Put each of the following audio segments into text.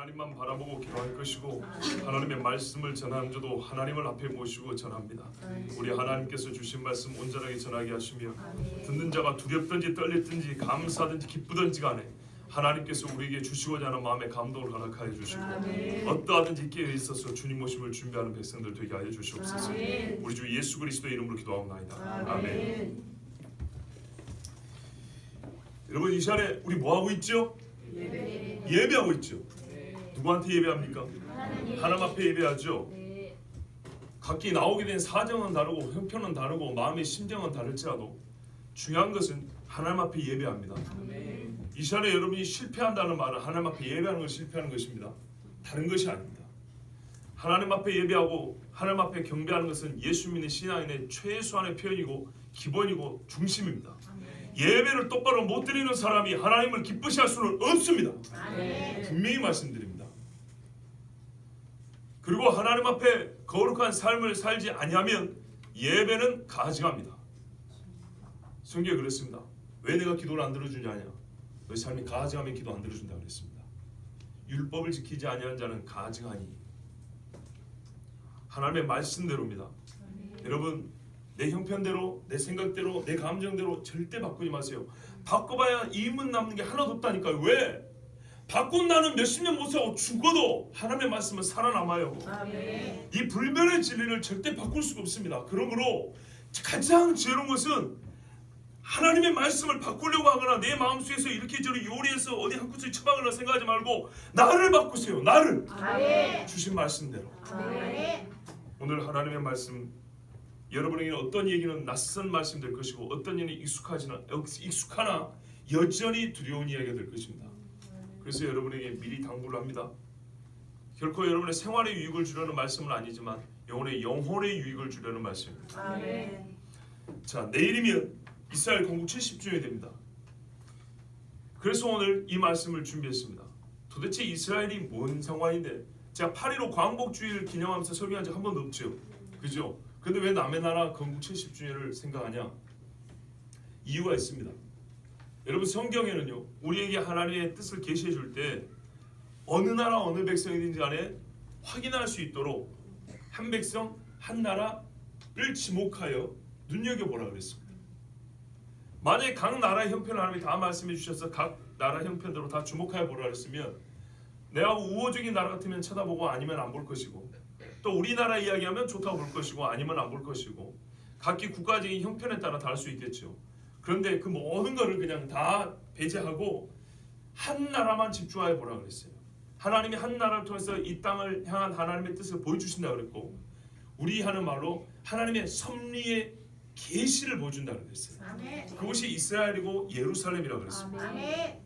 하나님만 바라보고 기도할 것이고 하나님의 말씀을 전하는 자도 하나님을 앞에 모시고 전합니다. 우리 하나님께서 주신 말씀 온전하게 전하게 하시며 듣는 자가 두렵든지 떨리든지 감사든지 기쁘든지 간에 하나님께서 우리에게 주시고자 하는 마음의 감동을 허락하여 주시고 어떠하든지 깨어 있어서 주님 오심을 준비하는 백성들 되게 하여 주시옵소서. 우리 주 예수 그리스도의 이름으로 기도하옵나이다. 아멘. 여러분 이 시간에 우리 뭐 하고 있죠? 예배하고 있죠. 누구한테 예배합니까? 하나님 앞에 예배하죠. 각기 나오게 된 사정은 다르고 형편은 다르고 마음의 심정은 다를지라도 중요한 것은 하나님 앞에 예배합니다. 이 시간에 여러분이 실패한다는 말은 하나님 앞에 예배하는 걸 실패하는 것입니다. 다른 것이 아닙니다. 하나님 앞에 예배하고 하나님 앞에 경배하는 것은 예수 믿는 신앙인의 최소한의 표현이고 기본이고 중심입니다. 예배를 똑바로 못 드리는 사람이 하나님을 기쁘시 할 수는 없습니다. 분명히 말씀드립니다. 그리고 하나님 앞에 거룩한 삶을 살지 아니하면 예배는 가증합니다. 성경에 그랬습니다. 왜 내가 기도를 안 들어주냐냐? 너희 삶이 가증하면 기도 안 들어준다고 그랬습니다. 율법을 지키지 아니하는 자는 가증하니. 하나님의 말씀대로입니다. 여러분 내 형편대로, 내 생각대로, 내 감정대로 절대 바꾸지 마세요. 바꿔봐야 이문 남는 게 하나도 없다니까요. 왜? 바꾼 나는 몇십 년 못 살고 죽어도 하나님의 말씀은 살아남아요. 아멘. 이 불변의 진리를 절대 바꿀 수가 없습니다. 그러므로 가장 죄로운 것은 하나님의 말씀을 바꾸려고 하거나 내 마음속에서 이렇게 저렇게 요리해서 어디 한 구석에 처박으려 생각하지 말고 나를 바꾸세요. 나를. 아멘. 주신 말씀대로. 아멘. 오늘 하나님의 말씀 여러분에게는 어떤 얘기는 낯선 말씀 될 것이고 어떤 얘기는 익숙하나 여전히 두려운 이야기가 될 것입니다. 그래서 여러분에게 미리 당부를 합니다. 결코 여러분의 생활에 유익을 주려는 말씀은 아니지만 영혼의 유익을 주려는 말씀입니다. 아멘. 자, 내일이면 이스라엘 건국 70주년이 됩니다. 그래서 오늘 이 말씀을 준비했습니다. 도대체 이스라엘이 뭔 상황인데 제가 8.15 광복주의를 기념하면서 설교한 적 한 번도 없죠. 그죠? 근데 왜 남의 나라 건국 70주년을 생각하냐? 이유가 있습니다. 여러분 성경에는요 우리에게 하나님의 뜻을 계시해 줄 때 어느 나라 어느 백성이든지 간에 확인할 수 있도록 한 백성 한 나라를 지목하여 눈여겨보라 그랬습니다. 만약에 각 나라의 형편을 하나님이 다 말씀해 주셔서 각 나라 형편대로 다 주목하여 보라 그랬으면 내가 우호적인 나라 같으면 쳐다보고 아니면 안 볼 것이고 또 우리나라 이야기하면 좋다고 볼 것이고 아니면 안 볼 것이고 각기 국가적인 형편에 따라 다를 수 있겠죠. 그런데 그 모든 것을 그냥 다 배제하고 한 나라만 집중하여 보라 그랬어요. 하나님이 한 나라를 통해서 이 땅을 향한 하나님의 뜻을 보여주신다고 그랬고 우리 하는 말로 하나님의 섭리의 계시를 보여준다고 그랬어요. 아멘. 그것이 이스라엘이고 예루살렘이라고 그랬습니다. 아멘.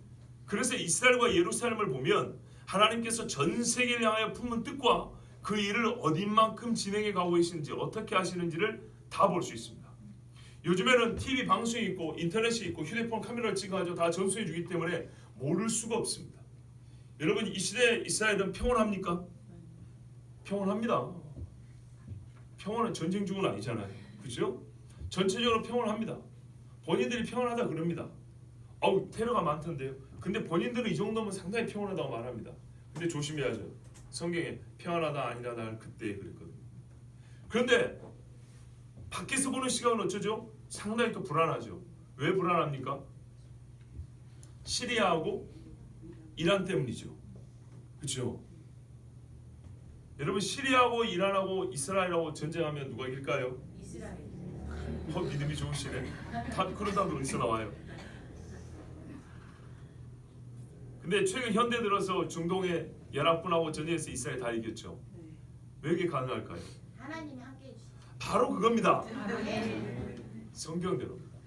그래서 이스라엘과 예루살렘을 보면 하나님께서 전 세계를 향하여 품은 뜻과 그 일을 어딘만큼 진행해 가고 계시는지 어떻게 하시는지를 다 볼 수 있습니다. 요즘에는 TV 방송이 있고 인터넷이 있고 휴대폰 카메라를 찍어가지고 다 전수해 주기 때문에 모를 수가 없습니다. 여러분 이 시대에 이스라엘은 평온합니까? 평온합니다. 평온은 전쟁 중은 아니잖아요. 그죠? 전체적으로 평온합니다. 본인들이 평온하다 그럽니다. 테러가 많던데요. 근데 본인들은 이 정도면 상당히 평온하다고 말합니다. 근데 조심해야죠. 성경에 평안하다 아니라다 할 그때 그랬거든요. 그런데 밖에서 보는 시각은 어쩌죠? 상당히 또 불안하죠. 왜 불안합니까? 시리아하고 이란 때문이죠. 그렇죠? 여러분 시리아하고 이란하고 이스라엘하고 전쟁하면 누가 이길까요? 이스라엘. 믿음이 좋으시네. 다 그런 사람들 어디서 나와요? 근데 최근 현대 들어서 중동에 연합군하고 전쟁에서 이스라엘 다 이겼죠. 왜 이게 가능할까요? 하나님이 함께 해주시죠. 바로 그겁니다. 성경대로입니다.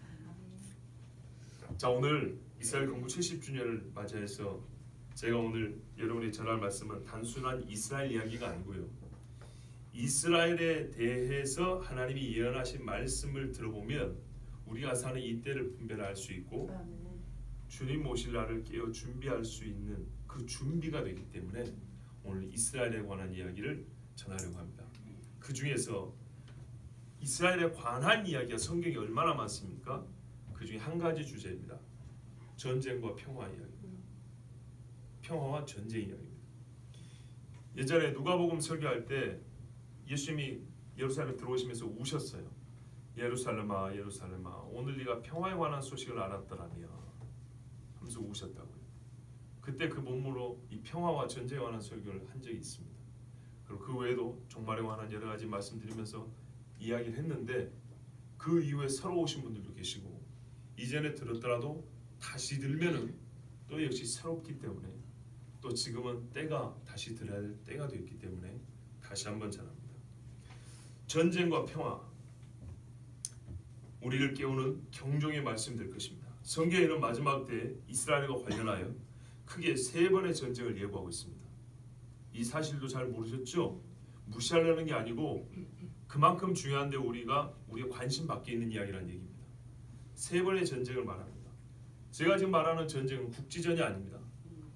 자 오늘 이스라엘 건국 70주년을 맞이해서 제가 오늘 여러분이 전할 말씀은 단순한 이스라엘 이야기가 아니고요. 이스라엘에 대해서 하나님이 예언하신 말씀을 들어보면 우리가 사는 이 때를 분별할 수 있고 주님 오실 날을 깨어 준비할 수 있는 그 준비가 되기 때문에 오늘 이스라엘에 관한 이야기를 전하려고 합니다. 그 중에서 이스라엘에 관한 이야기가 성경에 얼마나 많습니까? 그 중에 한 가지 주제입니다. 전쟁과 평화 이야기입니다. 평화와 전쟁 이야기입니다. 예전에 누가복음 설교할 때 예수님이 예루살렘에 들어오시면서 우셨어요. 예루살렘아 예루살렘아 오늘 네가 평화에 관한 소식을 알았더라며 하면서 우셨다고요. 그때 그 몸으로 이 평화와 전쟁에 관한 설교를 한 적이 있습니다. 그리고 그 외에도 종말에 관한 여러 가지 말씀드리면서 이야기를 했는데 그 이후에 새로 오신 분들도 계시고 이전에 들었더라도 다시 들면은 또 역시 새롭기 때문에 또 지금은 때가 다시 들어야 될 때가 되었기 때문에 다시 한번 전합니다. 전쟁과 평화 우리를 깨우는 경종의 말씀 될 것입니다. 성경에는 마지막 때 이스라엘과 관련하여 크게 3번의 전쟁을 예고하고 있습니다. 이 사실도 잘 모르셨죠? 무시하려는 게 아니고 그만큼 중요한데 우리가 관심 밖에 있는 이야기라는 얘기입니다. 3번의 전쟁을 말합니다. 제가 지금 말하는 전쟁은 국지전이 아닙니다.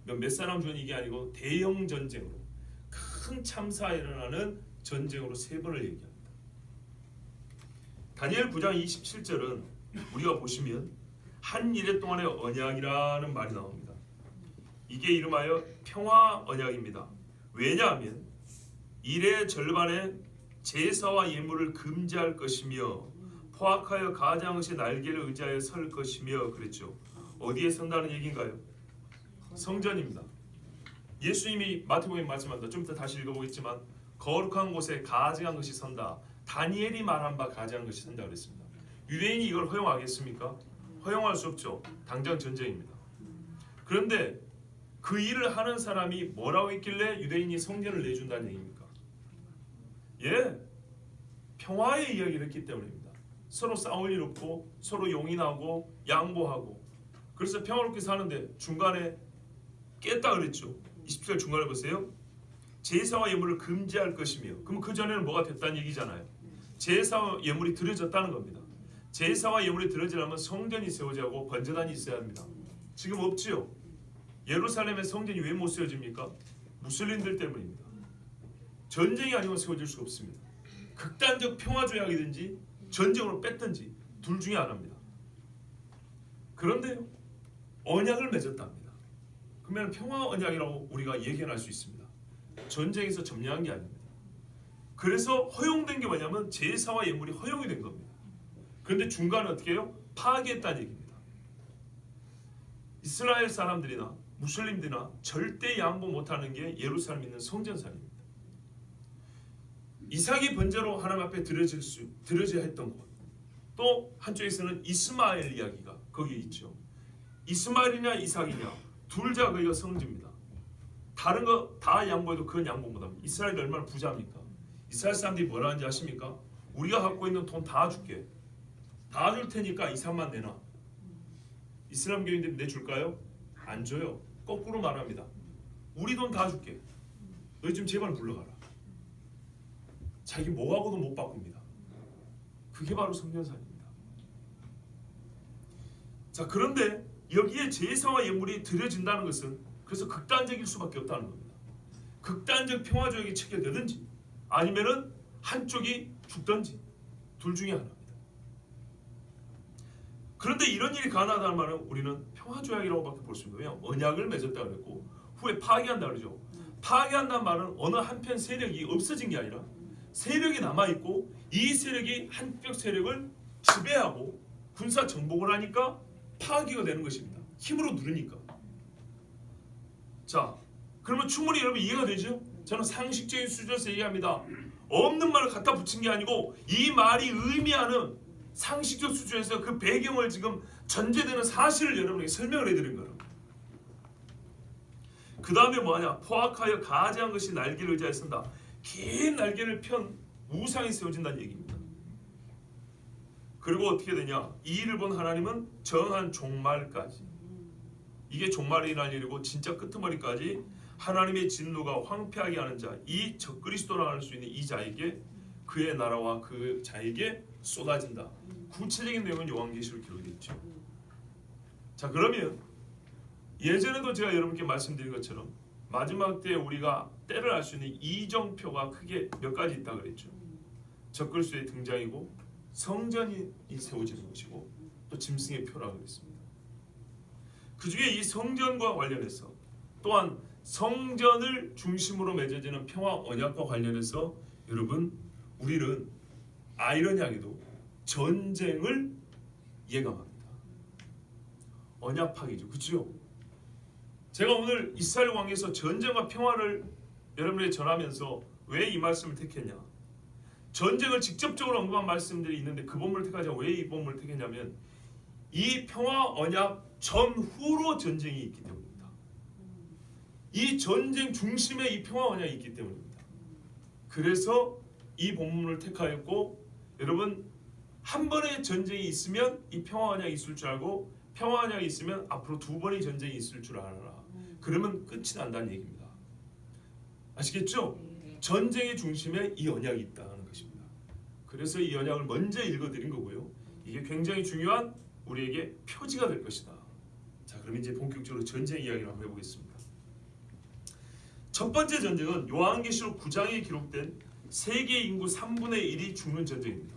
몇 사람 전 이게 아니고 대형 전쟁으로 큰 참사가 일어나는 전쟁으로 3번을 얘기합니다. 다니엘 9장 27절은 우리가 보시면 한 이래 동안의 언약이라는 말이 나옵니다. 이게 이름하여 평화 언약입니다. 왜냐하면 이래 절반에 제사와 예물을 금지할 것이며 포악하여 가증한 것이 날개를 의지하여 설 것이며 그랬죠. 어디에 선다는 얘기인가요? 성전입니다. 예수님이 마태복음에 말씀한다. 좀 이따 다시 읽어보겠지만 거룩한 곳에 가증한 것이 선다. 다니엘이 말한 바 가증한 것이 선다 그랬습니다. 유대인이 이걸 허용하겠습니까? 허용할 수 없죠. 당장 전쟁입니다. 그런데 그 일을 하는 사람이 뭐라고 했길래 유대인이 성전을 내준다는 얘기입니까? 예, 평화의 이야기를 했기 때문입니다. 서로 싸울 일 없고 서로 용인하고 양보하고 그래서 평화롭게 사는데 중간에 깼다 그랬죠. 20절 중간에 보세요. 제사와 예물을 금지할 것이며 그럼 그 전에는 뭐가 됐다는 얘기잖아요. 제사와 예물이 드려졌다는 겁니다. 제사와 예물이 드려지려면 성전이 세워지고 번제단이 있어야 합니다. 지금 없지요. 예루살렘의 성전이 왜 못 세워집니까? 무슬림들 때문입니다. 전쟁이 아니면 세워질 수가 없습니다. 극단적 평화 조약이든지 전쟁으로 뺐든지 둘 중에 하나입니다. 그런데요, 언약을 맺었답니다. 그러면 평화 언약이라고 우리가 예견할 수 있습니다. 전쟁에서 점령한 게 아닙니다. 그래서 허용된 게 뭐냐면 제사와 예물이 허용이 된 겁니다. 그런데 중간에 어떻게 해요? 파괴했다는 얘기입니다. 이스라엘 사람들이나 무슬림들이나 절대 양보 못하는 게 예루살렘에 있는 성전살입니다. 이삭이 번제로 하나님 앞에 드려져야 했던 곳. 또 한쪽에서는 이스마엘 이야기가 거기에 있죠. 이스마엘이냐 이삭이냐 둘 다 거기가 성지입니다. 다른 거 다 양보해도 그건 양보 못합니다. 이스라엘이 얼마나 부자입니까? 이스라엘 사람들이 뭐라 하는지 아십니까? 우리가 갖고 있는 돈 다 줄게. 다 줄 테니까 이삭만 내놔. 이슬람 교인들 내줄까요? 안 줘요. 거꾸로 말합니다. 우리 돈 다 줄게. 너희 좀 제발 물러가라. 자기 뭐하고도 못 바꿉니다. 그게 바로 성전살입니다. 자, 그런데 여기에 제사와 예물이 드려진다는 것은 그래서 극단적일 수밖에 없다는 겁니다. 극단적 평화조약이 체결되든지 아니면은 한쪽이 죽든지 둘 중에 하나입니다. 그런데 이런 일이 가능하다는 말은 우리는 평화조약이라고밖에 볼 수 있는 거예요. 언약을 맺었다 그랬고 후에 파괴한다 그러죠. 파괴한다는 말은 어느 한편 세력이 없어진 게 아니라 세력이 남아있고 이 세력이 한쪽 세력을 지배하고 군사 정복을 하니까 파괴가 되는 것입니다. 힘으로 누르니까. 자, 그러면 충분히 여러분 이해가 되죠? 저는 상식적인 수준에서 얘기합니다. 없는 말을 갖다 붙인 게 아니고 이 말이 의미하는 상식적 수준에서 그 배경을 지금 전제되는 사실을 여러분에게 설명을 해드린 거예요. 그 다음에 뭐하냐? 포악하여 가증한 것이 날개를 의지하여 쓴다. 긴 날개를 편 우상이 세워진다는 얘기입니다. 그리고 어떻게 되냐? 이 일을 본 하나님은 정한 종말까지, 이게 종말이 날 일이고 진짜 끄트머리까지 하나님의 진노가 황폐하게 하는 자, 이 적그리스도라 할 수 있는 이 자에게 그의 나라와 그 자에게 쏟아진다. 구체적인 내용은 요한계시록 기록이 있죠. 자, 그러면 예전에도 제가 여러분께 말씀드린 것처럼 마지막 때 우리가 때를 알 수 있는 이정표가 크게 몇 가지 있다 그랬죠. 적그리스도의 등장이고 성전이 세워지는 것이고 또 짐승의 표라고 그랬습니다. 그 중에 이 성전과 관련해서 또한 성전을 중심으로 맺어지는 평화 언약과 관련해서 여러분 우리는 아이러니하게도 전쟁을 예감합니다. 언약 파기죠. 그렇죠? 제가 오늘 이스라엘 왕에서 전쟁과 평화를 여러분에게 전하면서 왜 이 말씀을 택했냐? 전쟁을 직접적으로 언급한 말씀들이 있는데 그 본문을 택하자. 왜 이 본문을 택했냐면 이 평화 언약 전후로 전쟁이 있기 때문입니다. 이 전쟁 중심에 이 평화 언약이 있기 때문입니다. 그래서 이 본문을 택하였고 여러분 한 번의 전쟁이 있으면 이 평화 언약이 있을 줄 알고 평화 언약이 있으면 앞으로 두 번의 전쟁이 있을 줄 알아라. 그러면 끝이 난다는 얘기입니다. 아시겠죠? 전쟁의 중심에 이 언약이 있다는 것입니다. 그래서 이 언약을 먼저 읽어드린 거고요. 이게 굉장히 중요한 우리에게 표지가 될 것이다. 자, 그럼 이제 본격적으로 전쟁 이야기를 한번 해보겠습니다. 첫 번째 전쟁은 요한계시록 9장에 기록된 세계 인구 3분의 1이 죽는 전쟁입니다.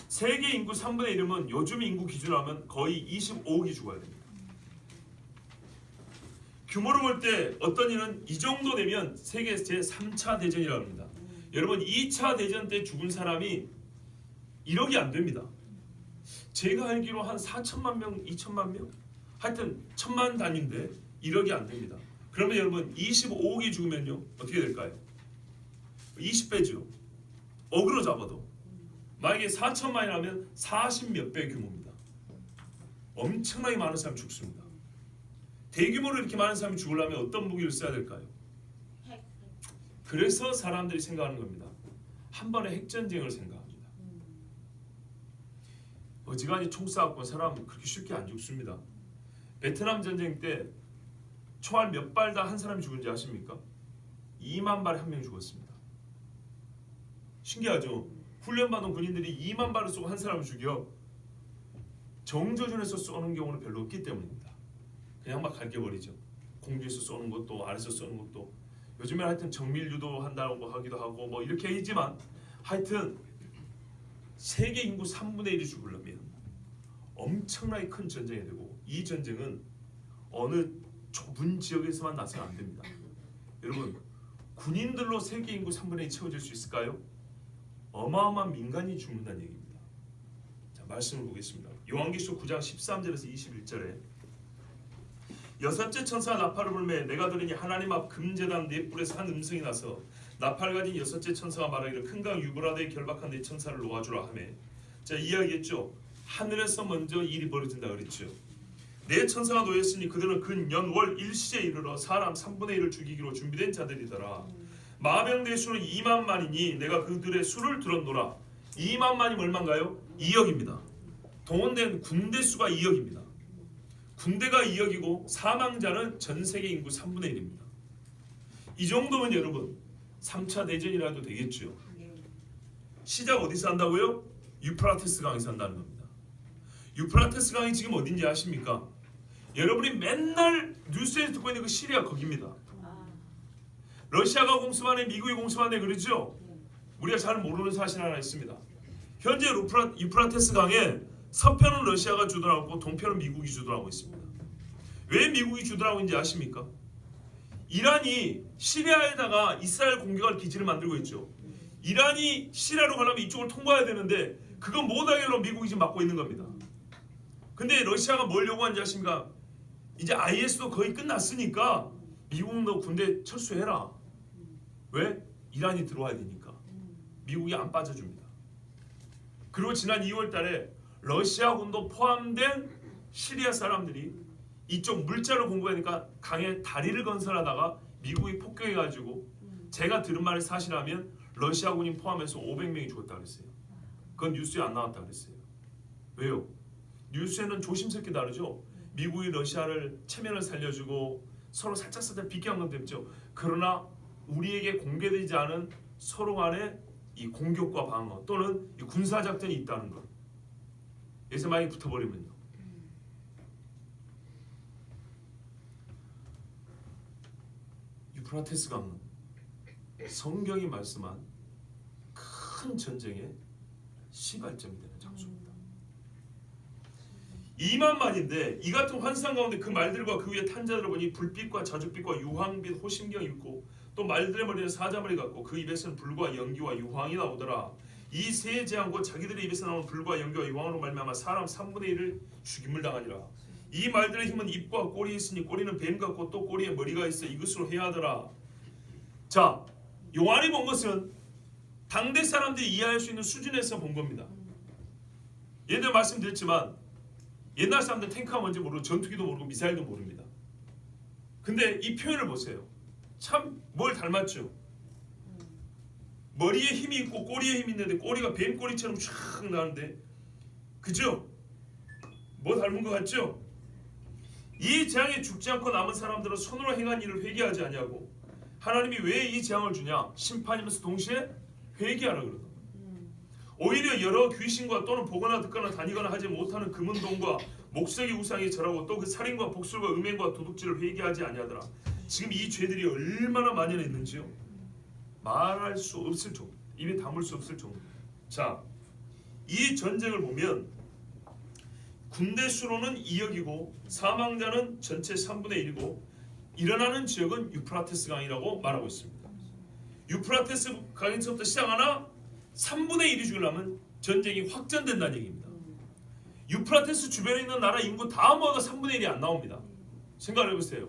세계 인구 3분의 1이면 요즘 인구 기준으로 하면 거의 25억이 죽어야 됩니다. 규모로 볼 때 어떤 이는 이 정도 되면 세계 제3차 대전이라고 합니다. 여러분 2차 대전 때 죽은 사람이 1억이 안 됩니다. 제가 알기로 한 4천만 명, 2천만 명? 하여튼 천만 단위인데 1억이 안 됩니다. 그러면 여러분 25억이 죽으면요 어떻게 될까요? 20배죠. 억으로 잡아도 만약에 4천만이라면 40몇 배 규모입니다. 엄청나게 많은 사람이 죽습니다. 대규모로 이렇게 많은 사람이 죽으려면 어떤 무기를 써야 될까요? 그래서 사람들이 생각하는 겁니다. 한 번의 핵전쟁을 생각합니다. 어지간히 총 쏴갖고 사람 그렇게 쉽게 안 죽습니다. 베트남 전쟁 때 총알 몇 발 다 한 사람이 죽은지 아십니까? 2만 발에 한 명이 죽었습니다. 신기하죠? 훈련받은 군인들이 2만 발을 쏘고 한 사람을 죽여 정조준에서 쏘는 경우는 별로 없기 때문입니다. 그냥 막 갈겨버리죠. 공중에서 쏘는 것도 아래서 쏘는 것도 요즘에 하여튼 정밀 유도한다고 하기도 하고 뭐 이렇게 하지만 하여튼 세계 인구 3분의 1이 죽으려면 엄청나게 큰 전쟁이 되고 이 전쟁은 어느 좁은 지역에서만 나서는 안 됩니다. 여러분 군인들로 세계 인구 3분의 1 채워질 수 있을까요? 어마어마한 민간이 죽는다는 얘기입니다. 자, 말씀을 보겠습니다. 요한계시록 9장 13절에서 21절에 여섯째 천사가 나팔을 불매 내가 들으니 하나님 앞 금제단 네 뿔에서 한 음성이 나서 나팔 가진 여섯째 천사가 말하기를 큰 강 유브라데에 결박한 네 천사를 놓아주라 하매. 자, 이야기했죠. 하늘에서 먼저 일이 벌어진다 그랬죠. 네 천사가 놓였으니 그들은 근연월 일시에 이르러 사람 3분의 1을 죽이기로 준비된 자들이더라. 마병대의 수는 2만만이니 내가 그들의 수를 들었노라. 2만만이 얼마인가요? 2억입니다. 동원된 군대 수가 2억입니다. 군대가 2억이고 사망자는 전 세계 인구 3분의 1입니다. 이 정도면 여러분 3차 대전이라도 되겠죠. 시작 어디서 한다고요? 유프라테스 강에서 한다는 겁니다. 유프라테스 강이 지금 어딘지 아십니까? 여러분이 맨날 뉴스에서 듣고 있는 그 시리아 거기입니다. 러시아가 공습하네 미국이 하네 그러죠? 우리가 잘 모르는 사실 하나 있습니다. 현재 유프라테스 강에 서편은 러시아가 주도하고 동편은 미국이 주도하고 있습니다. 왜 미국이 주도하고 있는지 아십니까? 이란이 시리아에다가 이스라엘 공격할 기지를 만들고 있죠. 이란이 시리아로 가려면 이쪽을 통과해야 되는데 그거 못하게 하려고 미국이 지금 막고 있는 겁니다. 근데 러시아가 뭘 요구하는지 아십니까? 이제 IS도 거의 끝났으니까 미국도 군대 철수해라. 왜? 이란이 들어와야 되니까. 미국이 안 빠져줍니다. 그리고 지난 2월 달에 러시아군도 포함된 시리아 사람들이 이쪽 물자를 공부하니까 강에 다리를 건설하다가 미국이 폭격해가지고 제가 들은 말이 사실하면 러시아군인 포함해서 500명이 죽었다 그랬어요. 그건 뉴스에 안 나왔다 그랬어요. 왜요? 뉴스에는 조심스럽게 다르죠. 미국이 러시아를 체면을 살려주고 서로 살짝 비껴한 건 됐죠. 그러나 우리에게 공개되지 않은 서로 간의 이 공격과 방어 또는 이 군사작전이 있다는 것. 여기서 많이 붙어버리면요. 유프라테스 강은 성경이 말씀한 큰 전쟁의 시발점이 되는 장소입니다. 2만만인데 이 같은 환상 가운데 그 말들과 그 위에 탄 자들을 보니 불빛과 자줏빛과 유황빛 호심경이 있고 또 말들의 머리는 사자머리 같고 그 입에서는 불과 연기와 유황이 나오더라. 이 세 재앙과 자기들의 입에서 나오는 불과 연기와 유황으로 말미암아 사람 3분의 1을 죽임을 당하니라. 이 말들의 힘은 입과 꼬리에 있으니 꼬리는 뱀 같고 또 꼬리에 머리가 있어 이것으로 해야 하더라. 자, 요한이 본 것은 당대 사람들이 이해할 수 있는 수준에서 본 겁니다. 옛날 말씀드렸지만 옛날 사람들 탱크가 뭔지 모르고 전투기도 모르고 미사일도 모릅니다. 근데 이 표현을 보세요. 참 뭘 닮았죠? 머리에 힘이 있고 꼬리에 힘이 있는데 꼬리가 뱀꼬리처럼 쫙 나는데, 그죠? 뭐 닮은 것 같죠? 이 재앙에 죽지 않고 남은 사람들은 손으로 행한 일을 회개하지 아니하고 하나님이 왜 이 재앙을 주냐? 심판이면서 동시에 회개하라 그러다. 오히려 여러 귀신과 또는 보거나 듣거나 다니거나 하지 못하는 금은동과 목석이 우상이 절하고 또 그 살인과 복술과 음행과 도둑질을 회개하지 아니하더라. 지금 이 죄들이 얼마나 만연했는지요. 말할 수 없을 정도, 입에 담을 수 없을 정도. 자, 이 전쟁을 보면 군대 수로는 2억이고 사망자는 전체 3분의 1이고 일어나는 지역은 유프라테스 강이라고 말하고 있습니다. 유프라테스 강에서부터 시작하나 3분의 1이 죽으려면 전쟁이 확전된다는 얘기입니다. 유프라테스 주변에 있는 나라 인구 다 모아가 3분의 1이 안 나옵니다. 생각을 해보세요.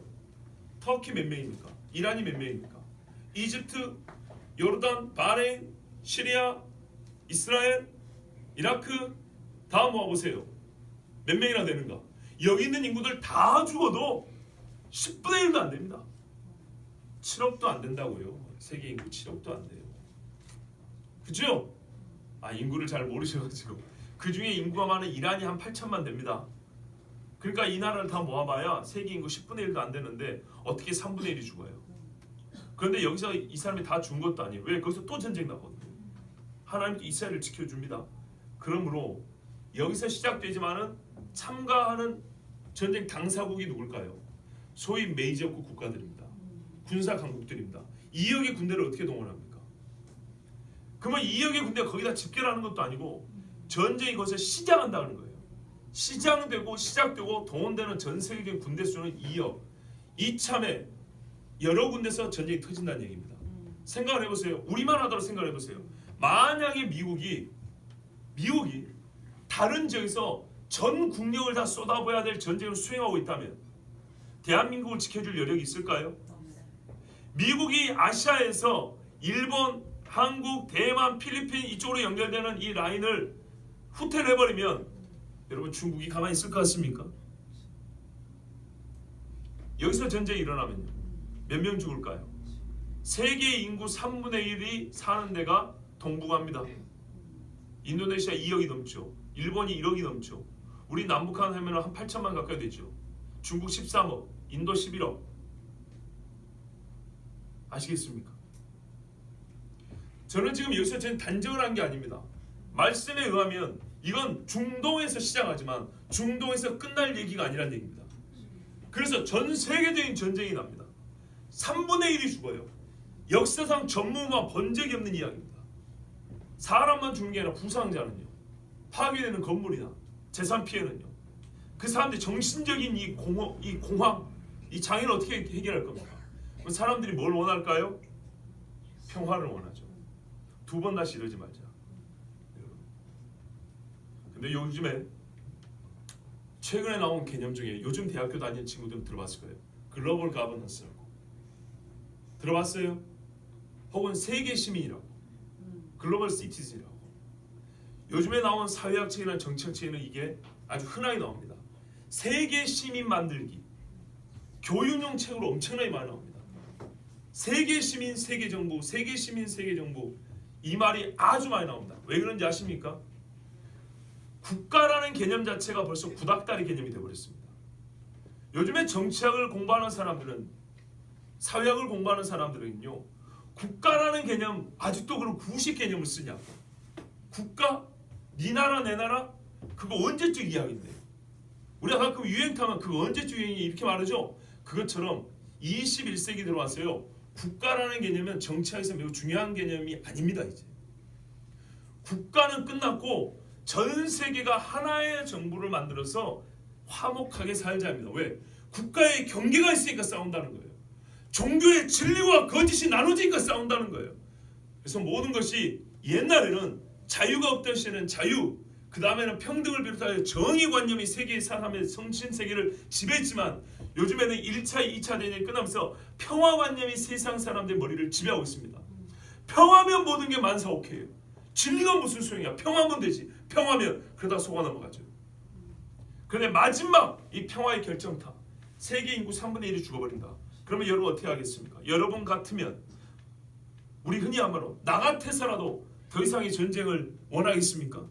터키 몇 명입니까? 이란이 몇 명입니까? 이집트, 요르단, 바레인, 시리아, 이스라엘, 이라크 다 모아보세요. 몇 명이나 되는가? 여기 있는 인구들 다 죽어도 10분의 1도 안 됩니다. 7억도 안 된다고요. 세계 인구 7억도 안 돼요. 그죠? 인구를 잘 모르셔가지고 그 중에 인구가 많은 이란이 한 8천만 됩니다. 그러니까 이 나라를 다 모아봐야 세계 인구 10분의 1도 안 되는데 어떻게 3분의 1이 죽어요? 그런데 여기서 이 사람이 다 죽은 것도 아니에요. 왜? 거기서 또 전쟁 나거든요. 하나님도 이스라엘을 지켜줍니다. 그러므로 여기서 시작되지만은 참가하는 전쟁 당사국이 누굴까요? 소위 메이저급 국가들입니다. 군사 강국들입니다. 2억의 군대를 어떻게 동원합니까? 그러면 2억의 군대가 거기다 집결하는 것도 아니고 전쟁이 거기서 시작한다는 거예요. 시작되고 시작되고 동원되는 전 세계적인 군대 수는 2억. 이참에 여러 군데서 전쟁이 터진다는 얘기입니다. 생각을 해보세요. 우리만 하더라도 생각을 해보세요. 만약에 미국이 다른 지역에서 전 국력을 다 쏟아부어야 될 전쟁을 수행하고 있다면 대한민국을 지켜줄 여력이 있을까요? 미국이 아시아에서 일본, 한국, 대만, 필리핀 이쪽으로 연결되는 이 라인을 후퇴해버리면 여러분 중국이 가만히 있을 것 같습니까? 여기서 전쟁이 일어나면요. 몇 명 죽을까요? 세계 인구 3분의 1이 사는 데가 동북아입니다. 인도네시아 2억이 넘죠. 일본이 1억이 넘죠. 우리 남북한 하면 한 8천만 가까이 되죠. 중국 13억, 인도 11억. 아시겠습니까? 저는 지금 여기서 단정을 한 게 아닙니다. 말씀에 의하면 이건 중동에서 시작하지만 중동에서 끝날 얘기가 아니란 얘기입니다. 그래서 전 세계적인 전쟁이 납니다. 3분의 1이 죽어요. 역사상 전무후무한 본 적이 없는 이야기입니다. 사람만 죽는 게 아니라 부상자는요. 파괴되는 건물이나 재산 피해는요. 그 사람들이 정신적인 이 공황, 이 장애를 어떻게 해결할 겁니까? 사람들이 뭘 원할까요? 평화를 원하죠. 두 번 다시 이러지 말자. 근데 요즘에 최근에 나온 개념 중에 요즘 대학교 다니는 친구들은 들어봤을 거예요. 글로벌 가버넌스라고. 들어봤어요? 혹은 세계 시민이라고. 글로벌 시티즌이라고. 요즘에 나온 사회학 책이나 정치학 책에는 이게 아주 흔하게 나옵니다. 세계 시민 만들기. 교육용 책으로 엄청나게 많이 나옵니다. 세계 시민, 세계 정부, 세계 시민, 세계 정부. 이 말이 아주 많이 나옵니다. 왜 그런지 아십니까? 국가라는 개념 자체가 벌써 구닥다리 개념이 되어버렸습니다. 요즘에 정치학을 공부하는 사람들은, 사회학을 공부하는 사람들은요, 국가라는 개념 아직도 그런 구식 개념을 쓰냐고. 국가? 네 나라 내 나라? 그거 언제적 이야기인데. 우리가 가끔 유행 타면 그거 언제적 유행이 이렇게 말하죠. 그것처럼 21세기 들어왔어요. 국가라는 개념은 정치학에서 매우 중요한 개념이 아닙니다. 이제 국가는 끝났고 전 세계가 하나의 정부를 만들어서 화목하게 살자 합니다. 왜? 국가의 경계가 있으니까 싸운다는 거예요. 종교의 진리와 거짓이 나눠지니까 싸운다는 거예요. 그래서 모든 것이 옛날에는 자유가 없던 시에는 자유, 그 다음에는 평등을 비롯하여 정의관념이 세계의 사람의 정신세계를 지배했지만 요즘에는 1차, 2차 대전이 끝나면서 평화관념이 세상 사람들의 머리를 지배하고 있습니다. 평화면 모든 게 만사오케이예요. 진리가 무슨 소용이야? 평화면 되지. 평화면 그러다 속아 넘어가죠. 그런데 마지막 이 평화의 결정타, 세계 인구 3분의 1이 죽어버린다. 그러면 여러분 어떻게 하겠습니까? 여러분 같으면 우리 흔히 말로 나 같아서라도 더 이상의 전쟁을 원하겠습니까?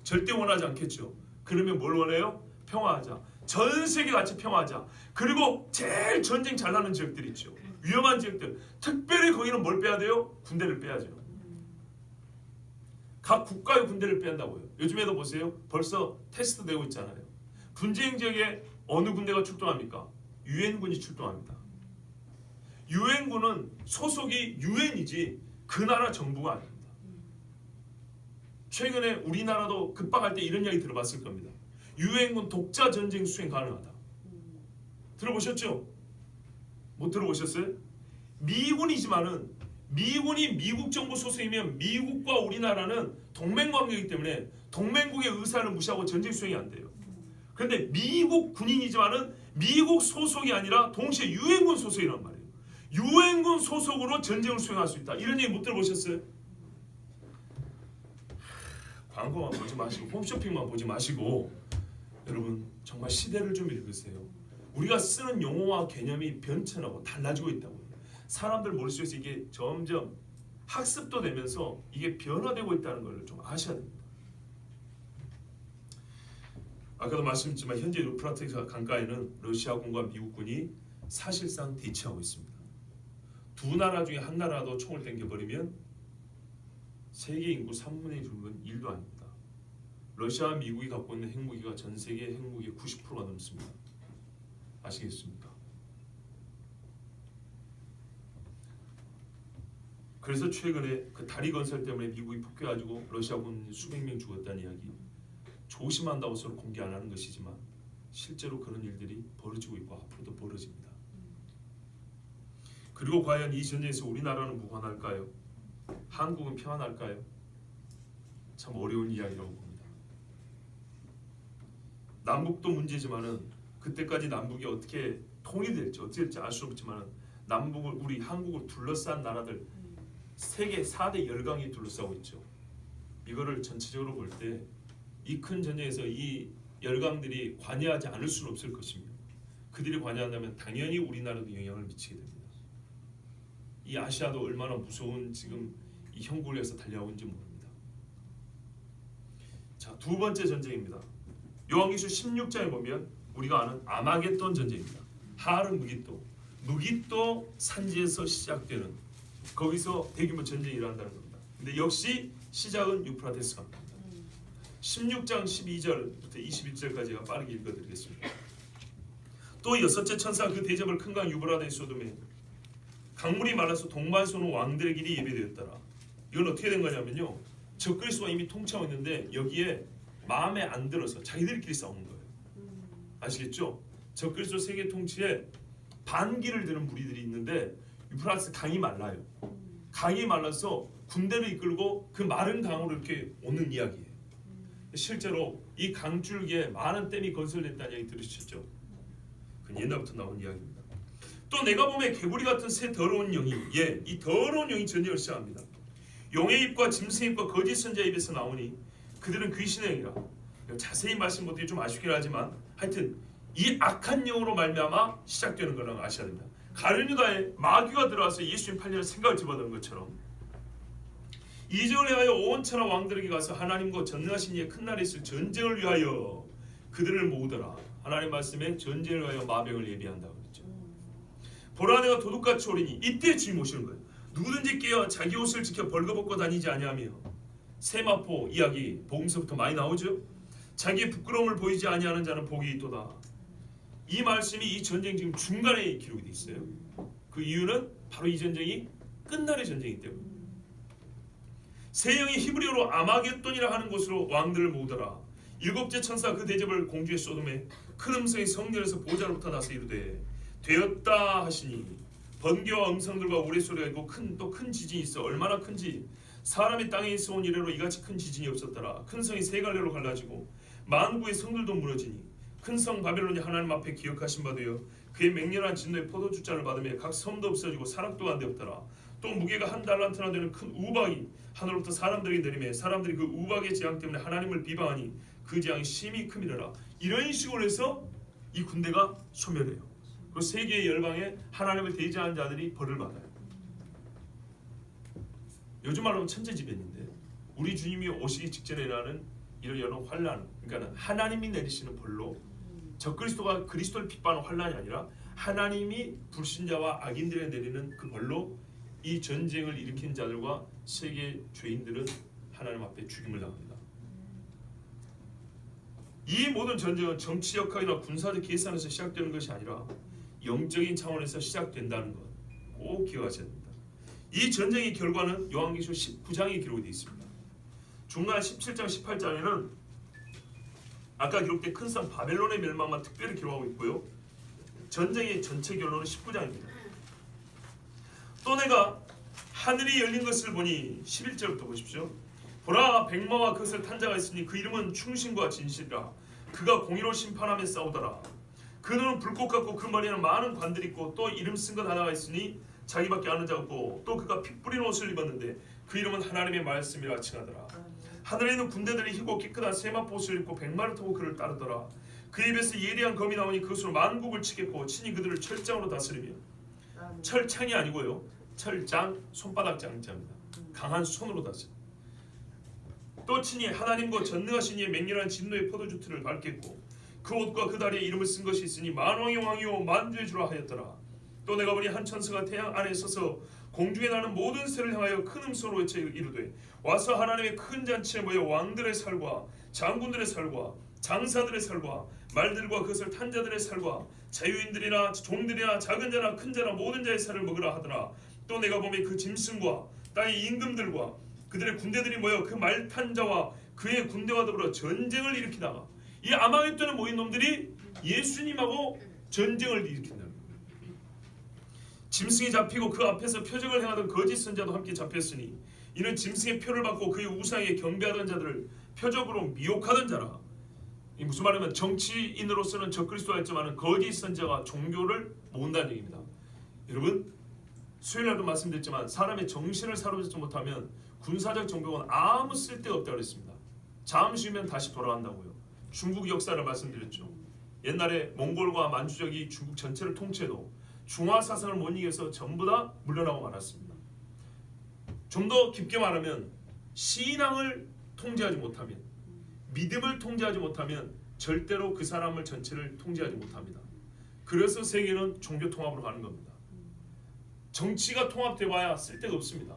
절대 원하지 않겠죠. 그러면 뭘 원해요? 평화하자. 전 세계 같이 평화하자. 그리고 제일 전쟁 잘 나는 지역들 있죠. 위험한 지역들. 특별히 거기는 뭘 빼야 돼요? 군대를 빼야죠. 각 국가의 군대를 빼한다고요. 요즘에도 보세요. 벌써 테스트 되고 있잖아요. 분쟁 지역에 어느 군대가 출동합니까? 유엔군이 출동합니다. 유엔군은 소속이 유엔이지 그 나라 정부가 아닙니다. 최근에 우리나라도 급박할 때 이런 이야기 들어봤을 겁니다. 유엔군 독자 전쟁 수행 가능하다. 들어보셨죠? 못 들어보셨어요? 미군이지만은 미군이 미국 정부 소속이면 미국과 우리나라는 동맹관계이기 때문에 동맹국의 의사를 무시하고 전쟁 수행이 안 돼요. 그런데 미국 군인이지만은 미국 소속이 아니라 동시에 유엔군 소속이란 말이에요. 유엔군 소속으로 전쟁을 수행할 수 있다. 이런 얘기 못 들어보셨어요? 광고만 보지 마시고 홈쇼핑만 보지 마시고 여러분 정말 시대를 좀 읽으세요. 우리가 쓰는 용어와 개념이 변천하고 달라지고 있다고요. 사람들 머릿속에서 이게 점점 학습도 되면서 이게 변화되고 있다는 걸 좀 아셔야 됩니다. 아까도 말씀드렸지만 현재 유프라테스 강가에는 러시아군과 미국군이 사실상 대치하고 있습니다. 두 나라 중에 한 나라도 총을 땡겨버리면 세계 인구 3분의 1은 1도 아닙니다. 러시아와 미국이 갖고 있는 핵무기가 전 세계 핵무기의 90%가 넘습니다. 아시겠습니까? 그래서 최근에 그 다리 건설 때문에 미국이 폭격해가지고 러시아군 수백 명 죽었다는 이야기 조심한다고 서로 공개 안 하는 것이지만 실제로 그런 일들이 벌어지고 있고 앞으로도 벌어집니다. 그리고 과연 이 전쟁에서 우리나라는 무관할까요? 한국은 평안할까요? 참 어려운 이야기라고 봅니다. 남북도 문제지만은 그때까지 남북이 어떻게 통일될지 어떻게 될지 알 수 없지만은 남북을 우리 한국을 둘러싼 나라들 세계 4대 열강이 둘러싸고 있죠. 이거를 전체적으로 볼 때 이 큰 전쟁에서 이 열강들이 관여하지 않을 수는 없을 것입니다. 그들이 관여한다면 당연히 우리나라도 영향을 미치게 됩니다. 이 아시아도 얼마나 무서운 지금 이 형국을 위해서 달려오고 있는지 모릅니다. 자, 두 번째 전쟁입니다. 요한계시록 16장에 보면 우리가 아는 아마겟돈 전쟁입니다. 하르 무깃도 산지에서 시작되는 거기서 대규모 전쟁이 일어난다는 겁니다. 근데 역시 시작은 유프라테스 강입니다. 16장 12절부터 21절까지가 빠르게 읽어드리겠습니다. 또 여섯째 천사가 그 대접을 큰 강 유브라데에 쏟음에 강물이 말라서 동반소는 왕들의 길이 예배되었더라. 이건 어떻게 된 거냐면요. 적그리스도가 이미 통치하고 있는데 여기에 마음에 안 들어서 자기들끼리 싸우는 거예요. 아시겠죠? 적그리스도 세계 통치에 반기를 드는 무리들이 있는데 유프라테스 강이 말라요. 강이 말라서 군대를 이끌고 그 마른 강으로 이렇게 오는 이야기예요. 실제로 이 강줄기에 많은 댐이 건설됐다는 이야기 들으셨죠? 그건 옛날부터 나온 이야기입니다. 또 내가 보면 개구리 같은 새 더러운 영이 이 더러운 영이 전쟁을 시작합니다. 용의 입과 짐승의 입과 거짓 선자의 입에서 나오니 그들은 귀신의 영이라. 자세히 말씀 못드리기 좀 아쉽긴 하지만 하여튼 이 악한 영으로 말미암아 시작되는 거라고 아셔야 됩니다. 가룟 유다에 마귀가 들어와서 예수님 팔려는 생각을 집어넣은 것처럼 이적을 행하여 온 천하 왕들에게 가서 하나님과 전능하신 이의 큰 날에 있을 전쟁을 위하여 그들을 모으더라. 하나님 말씀에 전쟁을 위하여 마병을 예비한다고 그랬죠. 보라 내가 도둑같이 오리니 이때 주님 오시는 거예요. 누구든지 깨어 자기 옷을 지켜 벌거벗고 다니지 아니하며 세마포 이야기 복음서부터 많이 나오죠. 자기의 부끄러움을 보이지 아니하는 자는 복이 있도다. 이 말씀이 이 전쟁 지금 중간에 기록이 되어 있어요. 그 이유는 바로 이 전쟁이 끝날의 전쟁이기 때문입니다. 새 영이 히브리어로 아마겟돈이라 하는 곳으로 왕들을 모으더라. 일곱째 천사 그 대접을 공주의 소돔에 큰 음성이 성전에서 보좌로부터 나서 이르되 되었다 하시니 번개와 음성들과 우레소리가 있고 또 큰 지진이 있어 얼마나 큰지 사람이 땅에 있어 온 이래로 이같이 큰 지진이 없었더라. 큰 성이 세 갈래로 갈라지고 만국의 성들도 무너지니 큰 성 바벨론이 하나님 앞에 기억하신 바 되어 그의 맹렬한 진노의 포도주잔을 받으며 각 섬도 없어지고 산악도 한데 없더라. 또 무게가 한 달란트나 되는 큰 우박이 하늘로부터 사람들에게 내리매 사람들이 그 우박의 재앙 때문에 하나님을 비방하니 그 재앙이 심히 크미더라. 이런 식으로 해서 이 군대가 소멸해요. 그 세계의 열방에 하나님을 대지하는 자들이 벌을 받아요. 요즘 말로 하면 천재지변인데 우리 주님이 오시기 직전에 일어나는 이런 여러 환란, 그러니까 하나님이 내리시는 벌로 적그리스도가 그리스도를 핍박하는 환란이 아니라 하나님이 불신자와 악인들에 내리는 그 벌로 이 전쟁을 일으킨 자들과 세계 죄인들은 하나님 앞에 죽임을 당합니다. 이 모든 전쟁은 정치 역학이나 군사적 계산에서 시작되는 것이 아니라 영적인 차원에서 시작된다는 것 꼭 기억하셔야 됩니다. 이 전쟁의 결과는 요한계시록 19장에 기록이 되어 있습니다. 중간 17장 18장에는 아까 기록된 큰 성 바벨론의 멸망만 특별히 기록하고 있고요. 전쟁의 전체 결론은 19장입니다. 또 내가 하늘이 열린 것을 보니 11절부터 보십시오. 보라 백마와 그것을 탄 자가 있으니 그 이름은 충신과 진실이라. 그가 공의로 심판하며 싸우더라. 그 눈은 불꽃 같고 그 머리에는 많은 관들이 있고 또 이름 쓴 것 하나가 있으니 자기밖에 아는 자 없고 또 그가 피 뿌린 옷을 입었는데 그 이름은 하나님의 말씀이라 칭하더라. 하늘에 있는 군대들이 희고 깨끗한 세마포 옷을 입고 백마를 타고 그를 따르더라. 그 입에서 예리한 검이 나오니 그것으로 만국을 치겠고 친히 그들을 철장으로 다스리며 철창이 아니고요. 철장, 손바닥 장자입니다. 강한 손으로 다스려. 또 친히 하나님과 전능하신 이의 맹렬한 진노의 포도주틀을 밟겠고 그 옷과 그 다리에 이름을 쓴 것이 있으니 만왕의 왕이요 만주의 주라 하였더라. 또 내가 보니 한 천사가 태양 안에 서서 공중에 나는 모든 새를 향하여 큰 음소리로 외쳐 이르되 와서 하나님의 큰 잔치에 모여 왕들의 살과 장군들의 살과 장사들의 살과 말들과 그것을 탄 자들의 살과 자유인들이나 종들이나 작은 자나 큰 자나 모든 자의 살을 먹으라 하더라. 또 내가 보니 그 짐승과 땅의 임금들과 그들의 군대들이 모여 그 말 탄 자와 그의 군대와 더불어 전쟁을 일으키다가 이 아마겟돈에 모인 놈들이 예수님하고 전쟁을 일으킨다. 짐승이 잡히고 그 앞에서 표적을 행하던 거짓 선자도 함께 잡혔으니 이는 짐승의 표를 받고 그의 우상에 경배하던 자들을 표적으로 미혹하던 자라. 이 무슨 말이냐면 정치인으로서는 적그리스도가 있지만 거짓 선자가 종교를 모은다는 얘기입니다. 여러분 수요일날도 말씀드렸지만 사람의 정신을 사로잡지 못하면 군사적 정복은 아무 쓸데가 없다고 그랬습니다. 잠시 후면 다시 돌아간다고요. 중국 역사를 말씀드렸죠. 옛날에 몽골과 만주족이 중국 전체를 통치해도 중화 사상을 못 이겨서 전부 다 물러나고 말았습니다. 좀 더 깊게 말하면 신앙을 통제하지 못하면 믿음을 통제하지 못하면 절대로 그 사람을 전체를 통제하지 못합니다. 그래서 세계는 종교 통합으로 가는 겁니다. 정치가 통합돼봐야 쓸데가 없습니다.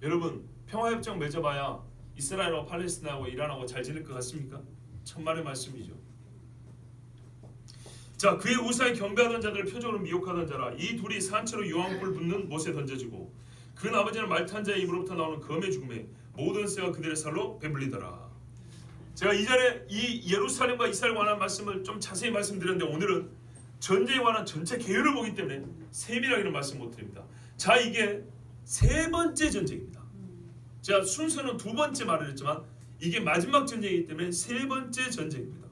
여러분 평화협정 맺어봐야 이스라엘하고 팔레스타인하고 이란하고 잘 지낼 것 같습니까? 천만의 말씀이죠. 자, 그의 우상에 경배하던 자들을 표적으로 미혹하던 자라. 이 둘이 산채로 유황불 붙는 못에 던져지고 그 아버지는 말탄 자의 입으로부터 나오는 검의 죽음에 모든 새가 그들의 살로 배불리더라. 제가 이전에 이 예루살렘과 이스라엘에 관한 말씀을 좀 자세히 말씀드렸는데 오늘은 전쟁에 관한 전체 계율을 보기 때문에 세밀하게는 말씀 못 드립니다. 자, 이게 세 번째 전쟁입니다. 제가 순서는 두 번째 말을 했지만 이게 마지막 전쟁이기 때문에 세 번째 전쟁입니다.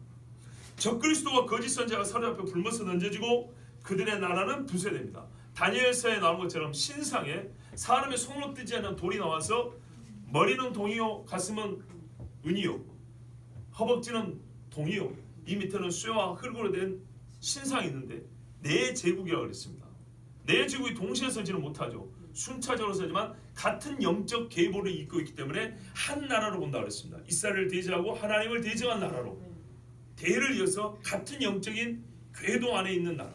적그리스도와 거짓 선지자가 사로잡혀 불못에 던져지고 그들의 나라는 부패됩니다. 다니엘서에 나온 것처럼 신상에 사람의 손으로 뜨지 않는 돌이 나와서 머리는 동이요 가슴은 은이요 허벅지는 동이요 이 밑에는 쇠와 흙으로 된 신상이 있는데 네 제국이라고 그랬습니다. 네 제국이 동시에 서지는 못하죠. 순차적으로 서지만 같은 영적 계보를 잇고 있기 때문에 한 나라로 본다고 그랬습니다. 이스라엘을 대지하고 하나님을 대적한 나라로 대를 이어서 같은 영적인 궤도 안에 있는 나라.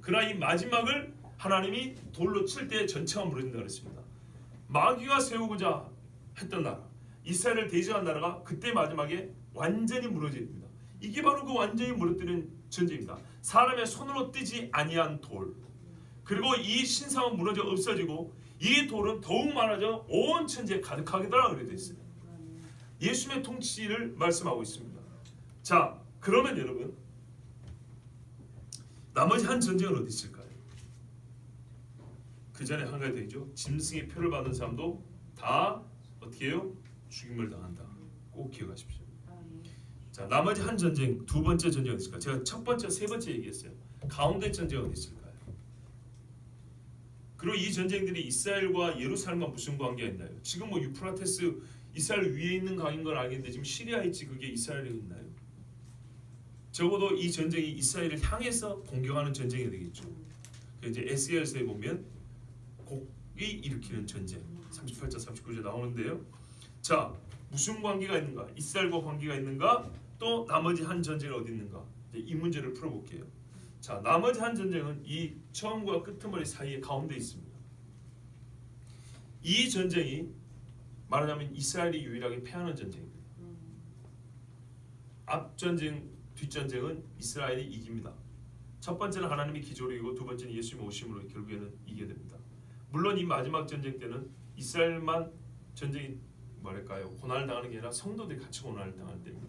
그러나 이 마지막을 하나님이 돌로 칠 때 전체가 무너진다고 그랬습니다. 마귀가 세우고자 했던 나라, 이스라엘을 대적한 나라가 그때 마지막에 완전히 무너집니다. 이게 바로 그 완전히 무너뜨린 전쟁입니다. 사람의 손으로 뜨지 아니한 돌, 그리고 이 신상은 무너져 없어지고 이 돌은 더욱 많아져 온 천지에 가득하게 달아 그래 돼 있어요. 예수님의 통치를 말씀하고 있습니다. 자, 그러면 여러분 나머지 한 전쟁은 어디 있을까요? 그 전에 한 가지 되죠. 짐승의 표를 받은 사람도 다 어떻게 해요? 죽임을 당한다. 꼭 기억하십시오. 자, 나머지 한 전쟁, 두 번째 전쟁이 어디 있을까요? 제가 첫 번째, 세 번째 얘기했어요. 가운데 전쟁은 어디 있을까요? 그리고 이 전쟁들이 이스라엘과 예루살렘과 무슨 관계가 있나요? 지금 뭐 유프라테스 이스라엘 위에 있는 강인 건 알겠는데 지금 시리아에 있지 그게 이스라엘에 있나요? 적어도 이 전쟁이 이스라엘을 향해서 공격하는 전쟁이 되겠죠. 이제 에스겔서에 보면 곡이 일으키는 전쟁 38절 39절 나오는데요. 자, 무슨 관계가 있는가? 이스라엘과 관계가 있는가? 또 나머지 한 전쟁은 어디 있는가? 이 문제를 풀어볼게요. 자, 나머지 한 전쟁은 이 처음과 끄트머리 사이에 가운데 있습니다. 이 전쟁이 말하자면 이스라엘이 유일하게 패하는 전쟁입니다. 앞 전쟁, 뒷 전쟁은 이스라엘이 이깁니다. 첫 번째는 하나님이 기조로 이기고 두 번째는 예수님의 오심으로 결국에는 이기게 됩니다. 물론 이 마지막 전쟁 때는 이스라엘만 전쟁이 뭐랄까요? 고난을 당하는 게 아니라 성도들이 같이 고난을 당할 때입니다.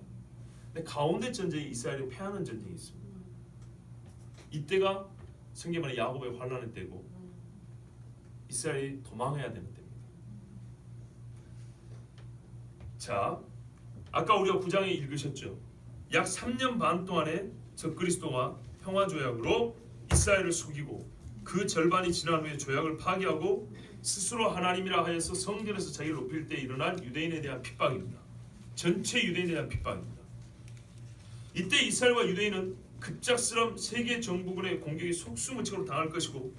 근데 가운데 전쟁이 이스라엘이 패하는 전쟁이 있습니다. 이때가 성경에 말하는 야곱의 환난의 때고 이스라엘이 도망해야 되는 때입니다. 자, 아까 우리가 9장에 읽으셨죠. 약 3년 반 동안에 적그리스도가 평화조약으로 이스라엘을 속이고 그 절반이 지난 후에 조약을 파기하고 스스로 하나님이라 하여서 성전에서 자기를 높일 때 일어난 유대인에 대한 핍박입니다. 전체 유대인에 대한 핍박입니다. 이때 이스라엘과 유대인은 급작스런 세계 정부군의 공격이 속수무책으로 당할 것이고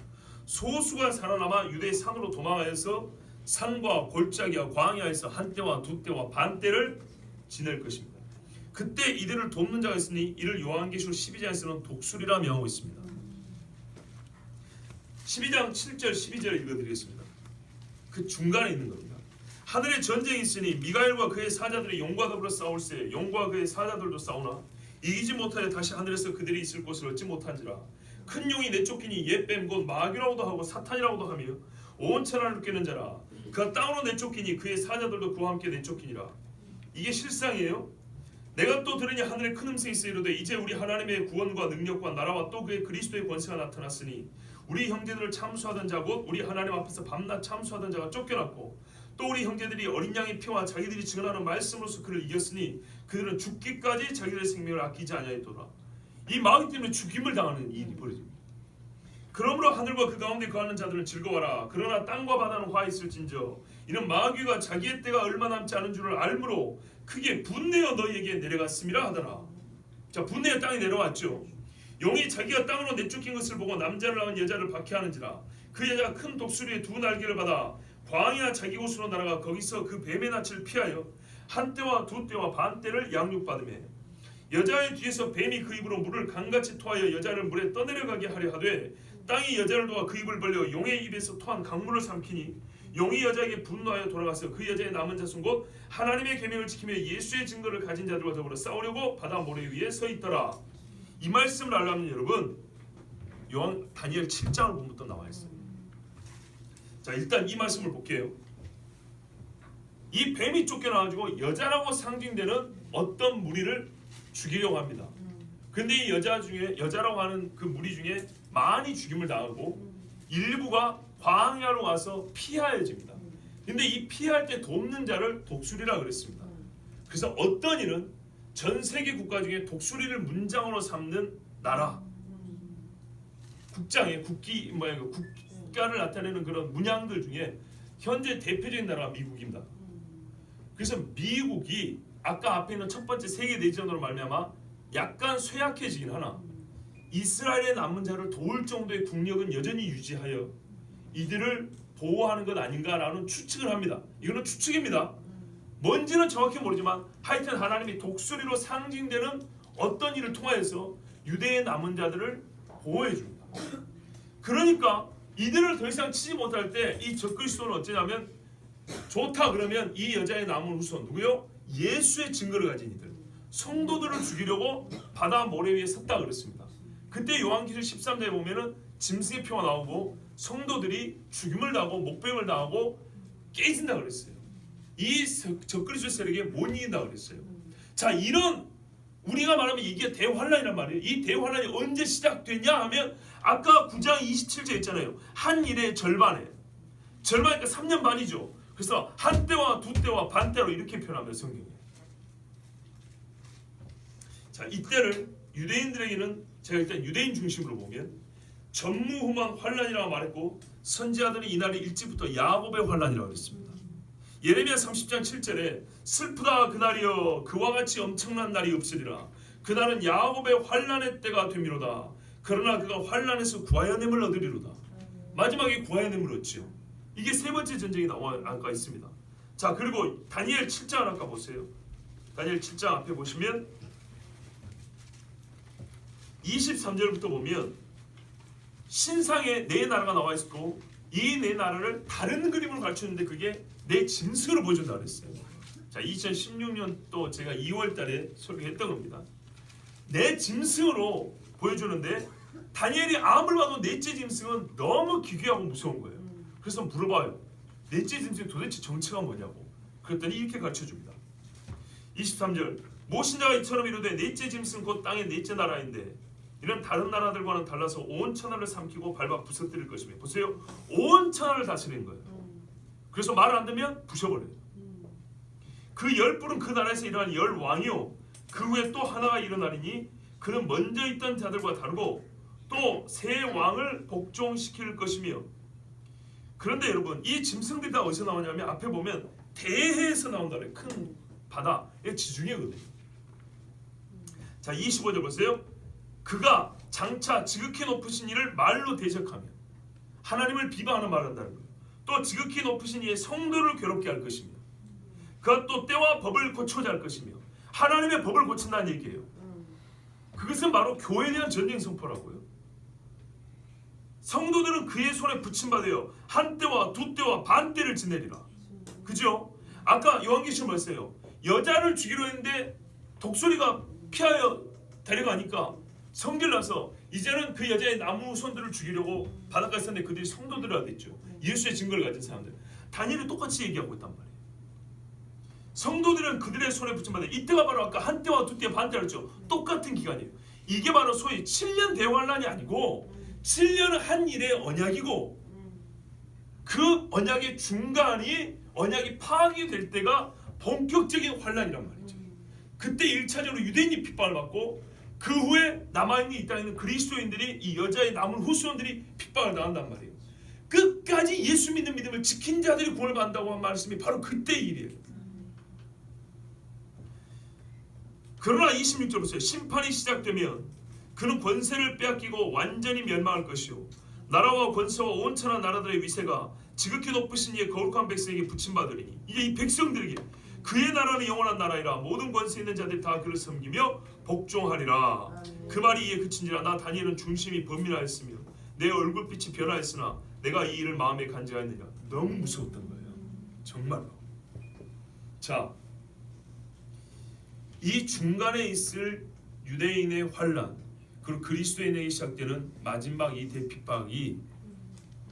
소수가 살아남아 유대의 산으로 도망하여서 산과 골짜기와 광야에서 한때와 두때와 반때를 지낼 것입니다. 그때 이들을 돕는 자가 있으니 이를 요한계시록 12장에서는 독수리라 명하고 있습니다. 12장 7절 12절 읽어드리겠습니다. 그 중간에 있는 겁니다. 하늘에 전쟁이 있으니 미가엘과 그의 사자들이 용과 더불어 싸울세 용과 그의 사자들도 싸우나 이기지 못하여 다시 하늘에서 그들이 있을 곳을 얻지 못한지라. 큰 용이 내쫓기니 옛뱀 곧 마귀라고도 하고 사탄이라고도 하며 온 천하를 느끼는 자라. 그가 땅으로 내쫓기니 그의 사자들도 그와 함께 내쫓기니라. 이게 실상이에요. 내가 또 들으니 하늘에 큰 음성이 있어 이르되 이제 우리 하나님의 구원과 능력과 나라와 또 그의 그리스도의 권세가 나타났으니 우리 형제들을 참수하던 자 곧 우리 하나님 앞에서 밤낮 참수하던 자가 쫓겨났고 또 우리 형제들이 어린 양의 피와 자기들이 증언하는 말씀으로서 그를 이겼으니 그들은 죽기까지 자기들의 생명을 아끼지 아니하였도다. 이 마귀 때문에 죽임을 당하는 일이 벌어집니다. 그러므로 하늘과 그 가운데 거하는 자들은 즐거워라. 그러나 땅과 바다는 화 있을진저 이는 마귀가 자기의 때가 얼마 남지 않은 줄을 알므로 크게 분내어 너희에게 내려갔음이라 하더라. 자, 분내어 땅에 내려왔죠. 용이 자기가 땅으로 내쫓긴 것을 보고 남자를 낳은 여자를 박해하는지라. 그 여자가 큰 독수리의 두 날개를 받아 광야 자기 곳으로 날아가 거기서 그 뱀의 낯을 피하여 한때와 두때와 반때를 양육받으며 여자의 뒤에서 뱀이 그 입으로 물을 강같이 토하여 여자를 물에 떠내려가게 하려 하되 땅이 여자를 도와 그 입을 벌려 용의 입에서 토한 강물을 삼키니 용이 여자에게 분노하여 돌아가서 그 여자의 남은 자손 곧 하나님의 계명을 지키며 예수의 증거를 가진 자들과 더불어 싸우려고 바다 모래 위에 서 있더라. 이 말씀을 알려면 여러분 요한 다니엘 7장을 보면부터 나와 있어요. 자, 일단 이 말씀을 볼게요. 이 뱀이 쫓겨나가지고 여자라고 상징되는 어떤 무리를 죽이려고 합니다. 근데 이 여자라고 하는 그 무리 중에 많이 죽임을 당하고 일부가 광야로 가서 피하여집니다. 근데 이 피할 때 돕는 자를 독수리라 그랬습니다. 그래서 어떤 일은 전 세계 국가 중에 독수리를 문장으로 삼는 나라, 국장의 국가를 나타내는 그런 문양들 중에 현재 대표적인 나라가 미국입니다. 그래서 미국이 아까 앞에 있는 첫 번째 세계 대전으로 말미암아 약간 쇠약해지긴 하나 이스라엘의 남은 자를 도울 정도의 국력은 여전히 유지하여 이들을 보호하는 것 아닌가라는 추측을 합니다. 이거는 추측입니다. 뭔지는 정확히 모르지만 하여튼 하나님이 독수리로 상징되는 어떤 일을 통하여서 유대의 남은 자들을 보호해 줍니다. 그러니까 이들을 더 이상 치지 못할 때 이 적그리스도는 어쩌냐면 좋다 그러면 이 여자의 남은 후손 누구요? 예수의 증거를 가진 이들 성도들을 죽이려고 바다 모래 위에 섰다 그랬습니다. 그때 요한계시록 13장에 보면은 짐승의 표가 나오고 성도들이 죽임을 당하고 목뱀을 당하고 깨진다 그랬어요. 이 적그리스도 세력에 못 이긴다 그랬어요. 자, 이런 우리가 말하면 이게 대환란이란 말이에요. 이 대환란이 언제 시작됐냐 하면 아까 9장 27절 있잖아요. 한 일의 절반에 절반이니까 3년 반이죠. 그래서 한 때와 두 때와 반 때로 이렇게 표현합니다. 성경에. 자, 이때를 유대인들에게는 제가 일단 유대인 중심으로 보면 전무후무한 환란이라고 말했고 선지자들은 이날이 일찍부터 야곱의 환란이라고 했습니다. 예레미야 30장 7절에 슬프다 그날이여 그와 같이 엄청난 날이 없으리라. 그날은 야곱의 환란의 때가 되미로다. 그러나 그가 환란에서 구하여냄을 얻으리로다. 마지막에 구하여냄을 얻지요. 이게 세 번째 전쟁이 나와 있습니다. 자, 그리고 다니엘 7장 아까 보세요. 다니엘 7장 앞에 보시면 23절부터 보면 신상에 네 나라가 나와 있고 이 네 나라를 다른 그림으로 가르쳤는데 그게 내 짐승으로 보여준다 그랬어요. 자, 2016년 또 제가 2월 달에 소개했던 겁니다. 내 짐승으로 보여주는데 다니엘이 아무리 봐도 넷째 짐승은 너무 기괴하고 무서운 거예요. 그래서 물어봐요. 넷째 짐승 도대체 정체가 뭐냐고. 그랬더니 이렇게 가르쳐줍니다. 23절 모신자가 이처럼 이르되 넷째 짐승 곧 땅의 넷째 나라인데 이런 다른 나라들과는 달라서 온 천하를 삼키고 밟아 부서뜨릴 것이며 보세요. 온 천하를 다스리는 거예요. 그래서 말을 안 듣면 부셔버려요. 그 열불은 그 나라에서 일어난 열 왕이요 그 후에 또 하나가 일어나리니 그는 먼저 있던 자들과 다르고 또 새 왕을 복종시킬 것이며. 그런데 여러분 이 짐승들이 다 어디서 나오냐면 앞에 보면 대해에서 나온다 그래요. 큰 바다의 지중해거든요. 자, 25절 보세요. 그가 장차 지극히 높으신 이를 말로 대적하며 하나님을 비방하는 말을 한다는 거예요. 또 지극히 높으신 이의 성도를 괴롭게 할 것이며 그가 또 때와 법을 고쳐야 할 것이며 하나님의 법을 고친다는 얘기예요. 그것은 바로 교회에 대한 전쟁 선포라고요. 성도들은 그의 손에 붙임받아요. 한 때와 두 때와 반 때를 지내리라. 그죠? 아까 요한계시록 뭐였어요? 여자를 죽이려 했는데 독수리가 피하여 데려가니까 성질 나서 이제는 그 여자의 나무 손들을 죽이려고 바닷가에 섰는데 그들이 성도들이라 됐죠. 예수의 증거를 가진 사람들. 다니엘이 똑같이 얘기하고 있단 말이에요. 성도들은 그들의 손에 붙임받아. 이때가 바로 아까 한 때와 두 때, 반 때를 했죠. 똑같은 기간이에요. 이게 바로 소위 7년 대환란이 아니고 7년은 한 일의 언약이고 그 언약의 중간이 언약이 파악이 될 때가 본격적인 환란이란 말이죠. 그때 1차적으로 유대인이 핍박을 받고 그 후에 남아있는 이 땅에 있는 그리스도인들이 이 여자의 남은 후손들이 핍박을 당한단 말이에요. 끝까지 예수 믿는 믿음을 지킨 자들이 구원을 받는다고 한 말씀이 바로 그때의 일이에요. 그러나 26절 보세요. 심판이 시작되면 그는 권세를 빼앗기고 완전히 멸망할 것이요 나라와 권세와 온천한 나라들의 위세가 지극히 높으신 이의 거룩한 백성에게 붙임받으리니 이게 이 백성들에게 그의 나라는 영원한 나라이라 모든 권세 있는 자들이 다 그를 섬기며 복종하리라. 그 말이 이에 그친지라 나 다니엘은 중심이 범민하였으며 내 얼굴빛이 변하였으나 내가 이 일을 마음에 간직하였느니라. 너무 무서웠던 거예요. 정말로. 자, 이 중간에 있을 유대인의 환란 그리고 그리스도인에게 시작되는 마지막 이 대핍박이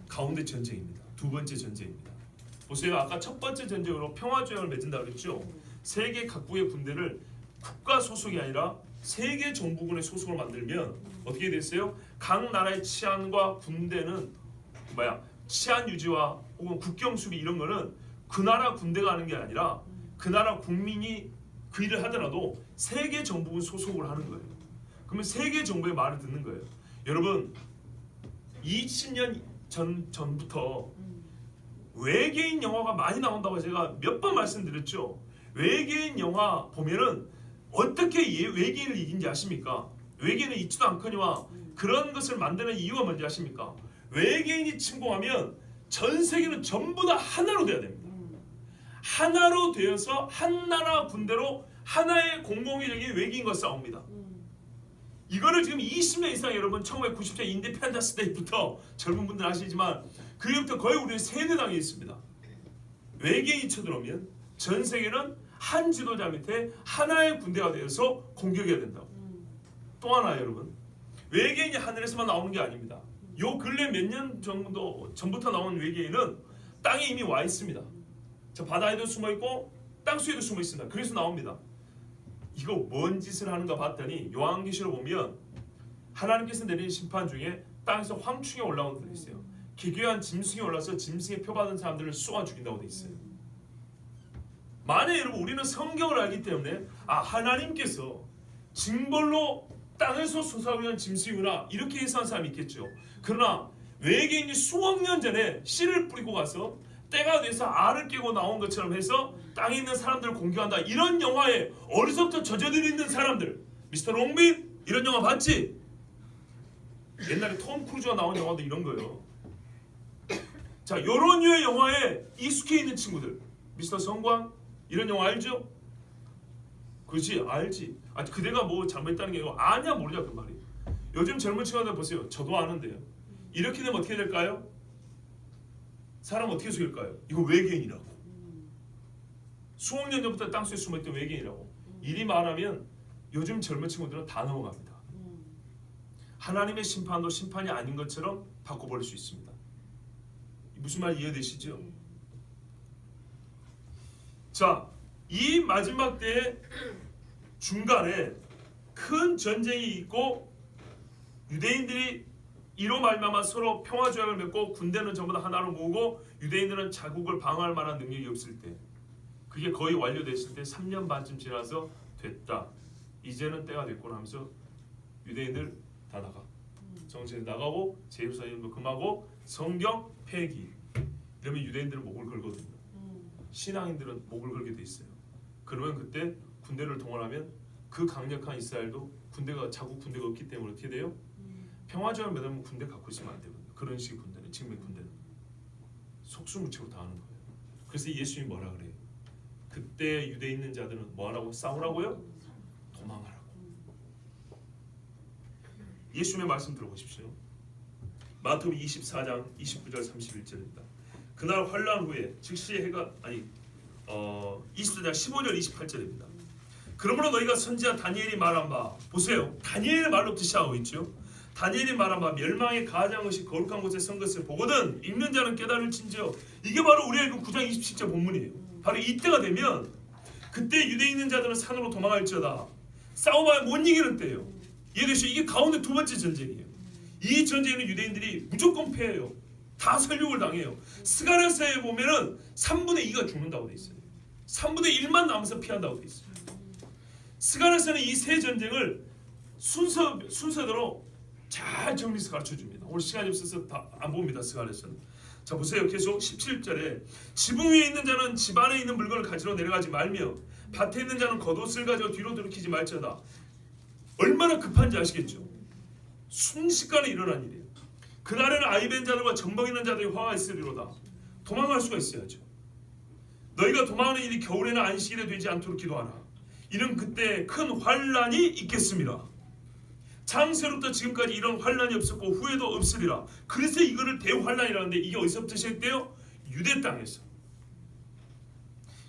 가운데 전쟁입니다. 두 번째 전쟁입니다. 보세요. 아까 첫 번째 전쟁으로 평화조약을 맺은다고 그랬죠. 세계 각국의 군대를 국가 소속이 아니라 세계 정부군의 소속으로 만들면 어떻게 됐어요? 각 나라의 치안과 군대는 치안 유지와 혹은 국경 수비 이런 거는 그 나라 군대가 하는 게 아니라 그 나라 국민이 그 일을 하더라도 세계 정부군 소속으로 하는 거예요. 그러면 세계 정부의 말을 듣는 거예요. 여러분 20년 전부터 외계인 영화가 많이 나온다고 제가 몇 번 말씀드렸죠. 외계인 영화 보면은 어떻게 외계인을 이긴지 아십니까? 외계인은 있지도 않거니와 그런 것을 만드는 이유가 뭔지 아십니까? 외계인이 침공하면 전 세계는 전부 다 하나로 돼야 됩니다. 하나로 되어서 한 나라 군대로 하나의 공공의적인 외계인과 싸웁니다. 이거를 지금 20년 이상 여러분 1990년 인디펜던스 데이부터 젊은 분들 아시지만 그 이후부터 거의 우리는 세뇌당해 있습니다. 외계인이 쳐들어오면 전 세계는 한 지도자 밑에 하나의 군대가 되어서 공격해야 된다고. 또 하나 여러분 외계인이 하늘에서만 나오는 게 아닙니다. 요 근래 몇 년 정도 전부터 나온 외계인은 땅에 이미 와 있습니다. 저 바다에도 숨어 있고 땅속에도 숨어 있습니다. 그래서 나옵니다. 이거 뭔 짓을 하는가 봤더니 요한계시록 보면 하나님께서 내리는 심판 중에 땅에서 황충이 올라오는 데 있어요. 기괴한 짐승이 올라서 짐승에 표받은 사람들을 쏘아 죽인다고 돼 있어요. 만약 여러분 우리는 성경을 알기 때문에 하나님께서 징벌로 땅에서 솟아오르는 짐승이구나 이렇게 예상한 사람이 있겠죠. 그러나 외계인이 수억 년 전에 씨를 뿌리고 가서 때가 돼서 알을 깨고 나온 것처럼 해서 땅에 있는 사람들을 공격한다. 이런 영화에 어려서부터 젖어들어 있는 사람들, 미스터 롱빈 이런 영화 봤지? 옛날에 톰 크루즈가 나온 영화도 이런 거예요. 자, 이런 류의 영화에 익숙해 있는 친구들, 미스터 성광 이런 영화 알죠? 그렇지, 알지. 그대가 뭐 잘못했다는 게 아냐 모르냐 그 말이에요. 요즘 젊은 친구들 보세요. 저도 아는데요. 이렇게 되면 어떻게 될까요? 사람 어떻게 속일까요? 이거 외계인이라고. 수억 년 전부터 땅속에 숨어있던 외계인이라고. 이리 말하면 요즘 젊은 친구들은 다 넘어갑니다. 하나님의 심판도 심판이 아닌 것처럼 바꿔버릴 수 있습니다. 무슨 말 이해되시죠? 자, 이 마지막 때의 중간에 큰 전쟁이 있고 유대인들이 이로 말미암아 서로 평화조약을 맺고 군대는 전부 다 하나로 모으고 유대인들은 자국을 방어할 만한 능력이 없을 때, 그게 거의 완료됐을 때 3년 반쯤 지나서 됐다. 이제는 때가 됐구나 하면서 유대인들 다 나가. 정치에 나가고 제루살렘도 금하고 성경 폐기. 이러면 유대인들은 목을 걸거든요. 신앙인들은 목을 걸게 돼 있어요. 그러면 그때 군대를 동원하면 그 강력한 이스라엘도 자국 군대가 없기 때문에 어떻게 돼요? 평화조약 맺으면 군대 갖고 있으면 안 되거든요. 그런 식의 군대는, 지금의 군대는 속수무책으로 당하는 거예요. 그래서 예수님이 뭐라 그래요? 그때 유대에 있는 자들은 뭐하라고? 싸우라고요? 도망하라고. 예수님의 말씀 들어보십시오. 마태복음 24장 29절 31절입니다. 그날 환란 후에 즉시 해가 24장 15절 28절입니다. 그러므로 너희가 선지자 다니엘이 말한 바, 보세요. 다니엘의 말로부터 시작하고 있죠. 다니엘이 말한 바 멸망에 가장 것이 거룩한 곳에 선 것을 보거든 읽는 자는 깨달을진저. 이게 바로 우리의 9장 27절 본문이에요. 바로 이때가 되면 그때 유대에 있는 자들은 산으로 도망할지어다. 싸움하여 못 이기는 때예요. 이해되시죠? 이게 가운데 두 번째 전쟁이에요. 이 전쟁에는 유대인들이 무조건 패해요. 다 설욕을 당해요. 스가랴서에 보면은 3분의 2가 죽는다고 돼 있어요. 3분의 1만 남아서 피한다고 돼 있어요. 스가랴서는 이 세 전쟁을 순서대로 잘 정리해서 가르쳐줍니다. 오늘 시간이 없어서 다 안 봅니다. 스가랴서는. 자, 보세요. 계속 17절에 지붕 위에 있는 자는 집 안에 있는 물건을 가지러 내려가지 말며 밭에 있는 자는 겉옷을 가지고 뒤로 돌이키지 말지어다. 얼마나 급한지 아시겠죠? 순식간에 일어난 일이에요. 그날에는 아이벤 자들과 정복 있는 자들이 화가 있으리로다. 도망갈 수가 있어야죠. 너희가 도망하는 일이 겨울에나 안식일에 되지 않도록 기도하라. 이는 그때 큰 환란이 있겠습니다. 창세로부터 지금까지 이런 환란이 없었고 후에도 없으리라. 그래서 이거를 대환란이라는데 이게 어디서부터 시작돼요? 유대 땅에서.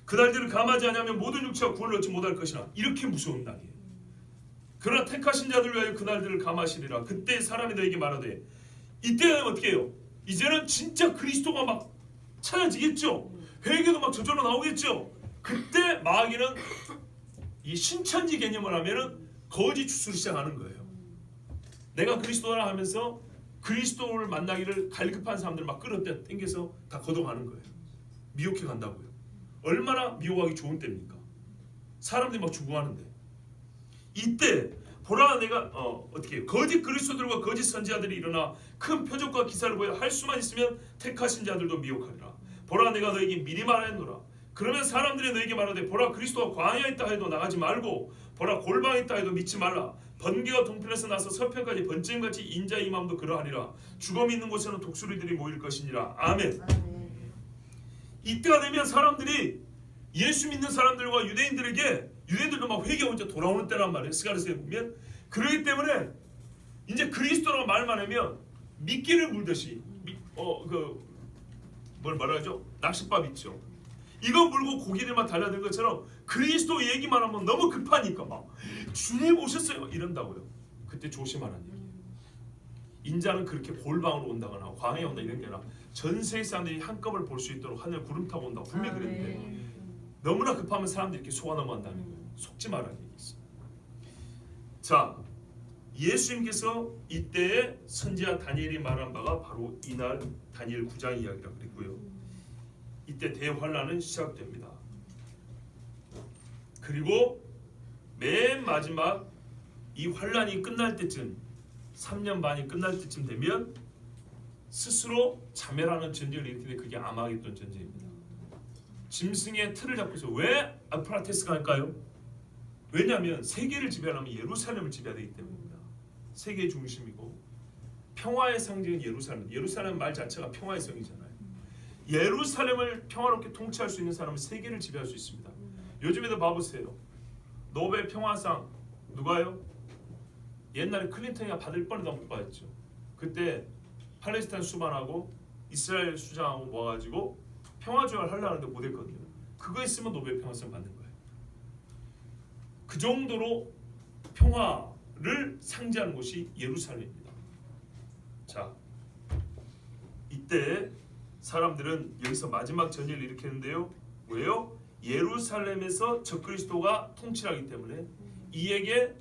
그날들을 감하지 않으면 모든 육체가 구원을 얻지 못할 것이라. 이렇게 무서운 날이에요. 그러나 택하신 자들을 위하여 그날들을 감하시리라. 그때 사람이 너에게 말하되, 이때는 어떻게 해요? 이제는 진짜 그리스도가 막 찾아지겠죠. 회개도 막 저절로 나오겠죠. 그때 마귀는 이 신천지 개념을 하면은 거짓 주술을 시작하는 거예요. 내가 그리스도라 하면서 그리스도를 만나기를 갈급한 사람들 막 끌어다 땡겨서 다 거둬가는 거예요. 미혹해 간다고요. 얼마나 미혹하기 좋은 때입니까? 사람들이 막 죽어가는데. 이때 보라 내가 어떻게 해요? 거짓 그리스도들과 거짓 선지자들이 일어나 큰 표적과 기사를 보여 할 수만 있으면 택하신 자들도 미혹하리라. 보라 내가 너에게 미리 말하였노라. 그러면 사람들이 너에게 말하되 보라 그리스도가 광야에 있다 해도 나가지 말고 보라 골방에 있다 해도 믿지 말라. 번개가 동편에서 나서 서편까지 번쩍같이 인자의 임함도 그러하리라. 죽음이 있는 곳에는 독수리들이 모일 것이니라. 아멘. 이때가 되면 사람들이 예수 믿는 사람들과 유대인들도 막 회개하고 이제 돌아오는 때란 말이에요. 스가랴서에 보면. 그렇기 때문에 이제 그리스도라고 말만 하면 미끼를 물듯이 뭐라 하죠? 낚싯밥 있죠. 이거 물고 고기들만 달려든 것처럼 그리스도 얘기만 하면 너무 급하니까 막 주님 오셨어요 이런다고요. 그때 조심하라는 얘기예요. 인자는 그렇게 골방으로 온다거나 광야에 온다 이런 게 아니라 전 세계 사람들이 한꺼번에 볼 수 있도록 하늘 구름 타고 온다고 분명히 그랬는데 너무나 급하면 사람들이 이렇게 속아 넘어간다는 거예요. 속지 말라는 얘기 있어요. 자, 예수님께서 이때에 선지자 다니엘이 말한 바가 바로 이날 다니엘 9장 이야기라고 그랬고요. 이때 대환란은 시작됩니다. 그리고 맨 마지막 이 환란이 끝날 때쯤 3년 반이 끝날 때쯤 되면 스스로 자멸하는 전쟁을 일으키는데 그게 아마겟돈 전쟁입니다. 짐승의 틀을 잡고서 왜 아프라테스가 할까요? 왜냐하면 세계를 지배하려면 예루살렘을 지배해야 되기 때문입니다. 세계의 중심이고 평화의 상징은 예루살렘. 예루살렘 말 자체가 평화의 성이잖아요. 예루살렘을 평화롭게 통치할 수 있는 사람은 세계를 지배할 수 있습니다. 요즘에도 봐보세요. 노벨 평화상 누가요? 옛날에 클린턴이가 받을 뻔해도 못 받았죠. 그때 팔레스타인 수반하고 이스라엘 수장하고 모아가지고 평화 조약을 하려고 하는데 못했거든요. 그거 있으면 노벨 평화상 받는 거예요. 그 정도로 평화를 상징하는 곳이 예루살렘입니다. 자, 이때 사람들은 여기서 마지막 전쟁을 일으켰는데요. 왜요? 예루살렘에서 적그리스도가 통치하기 때문에 이에게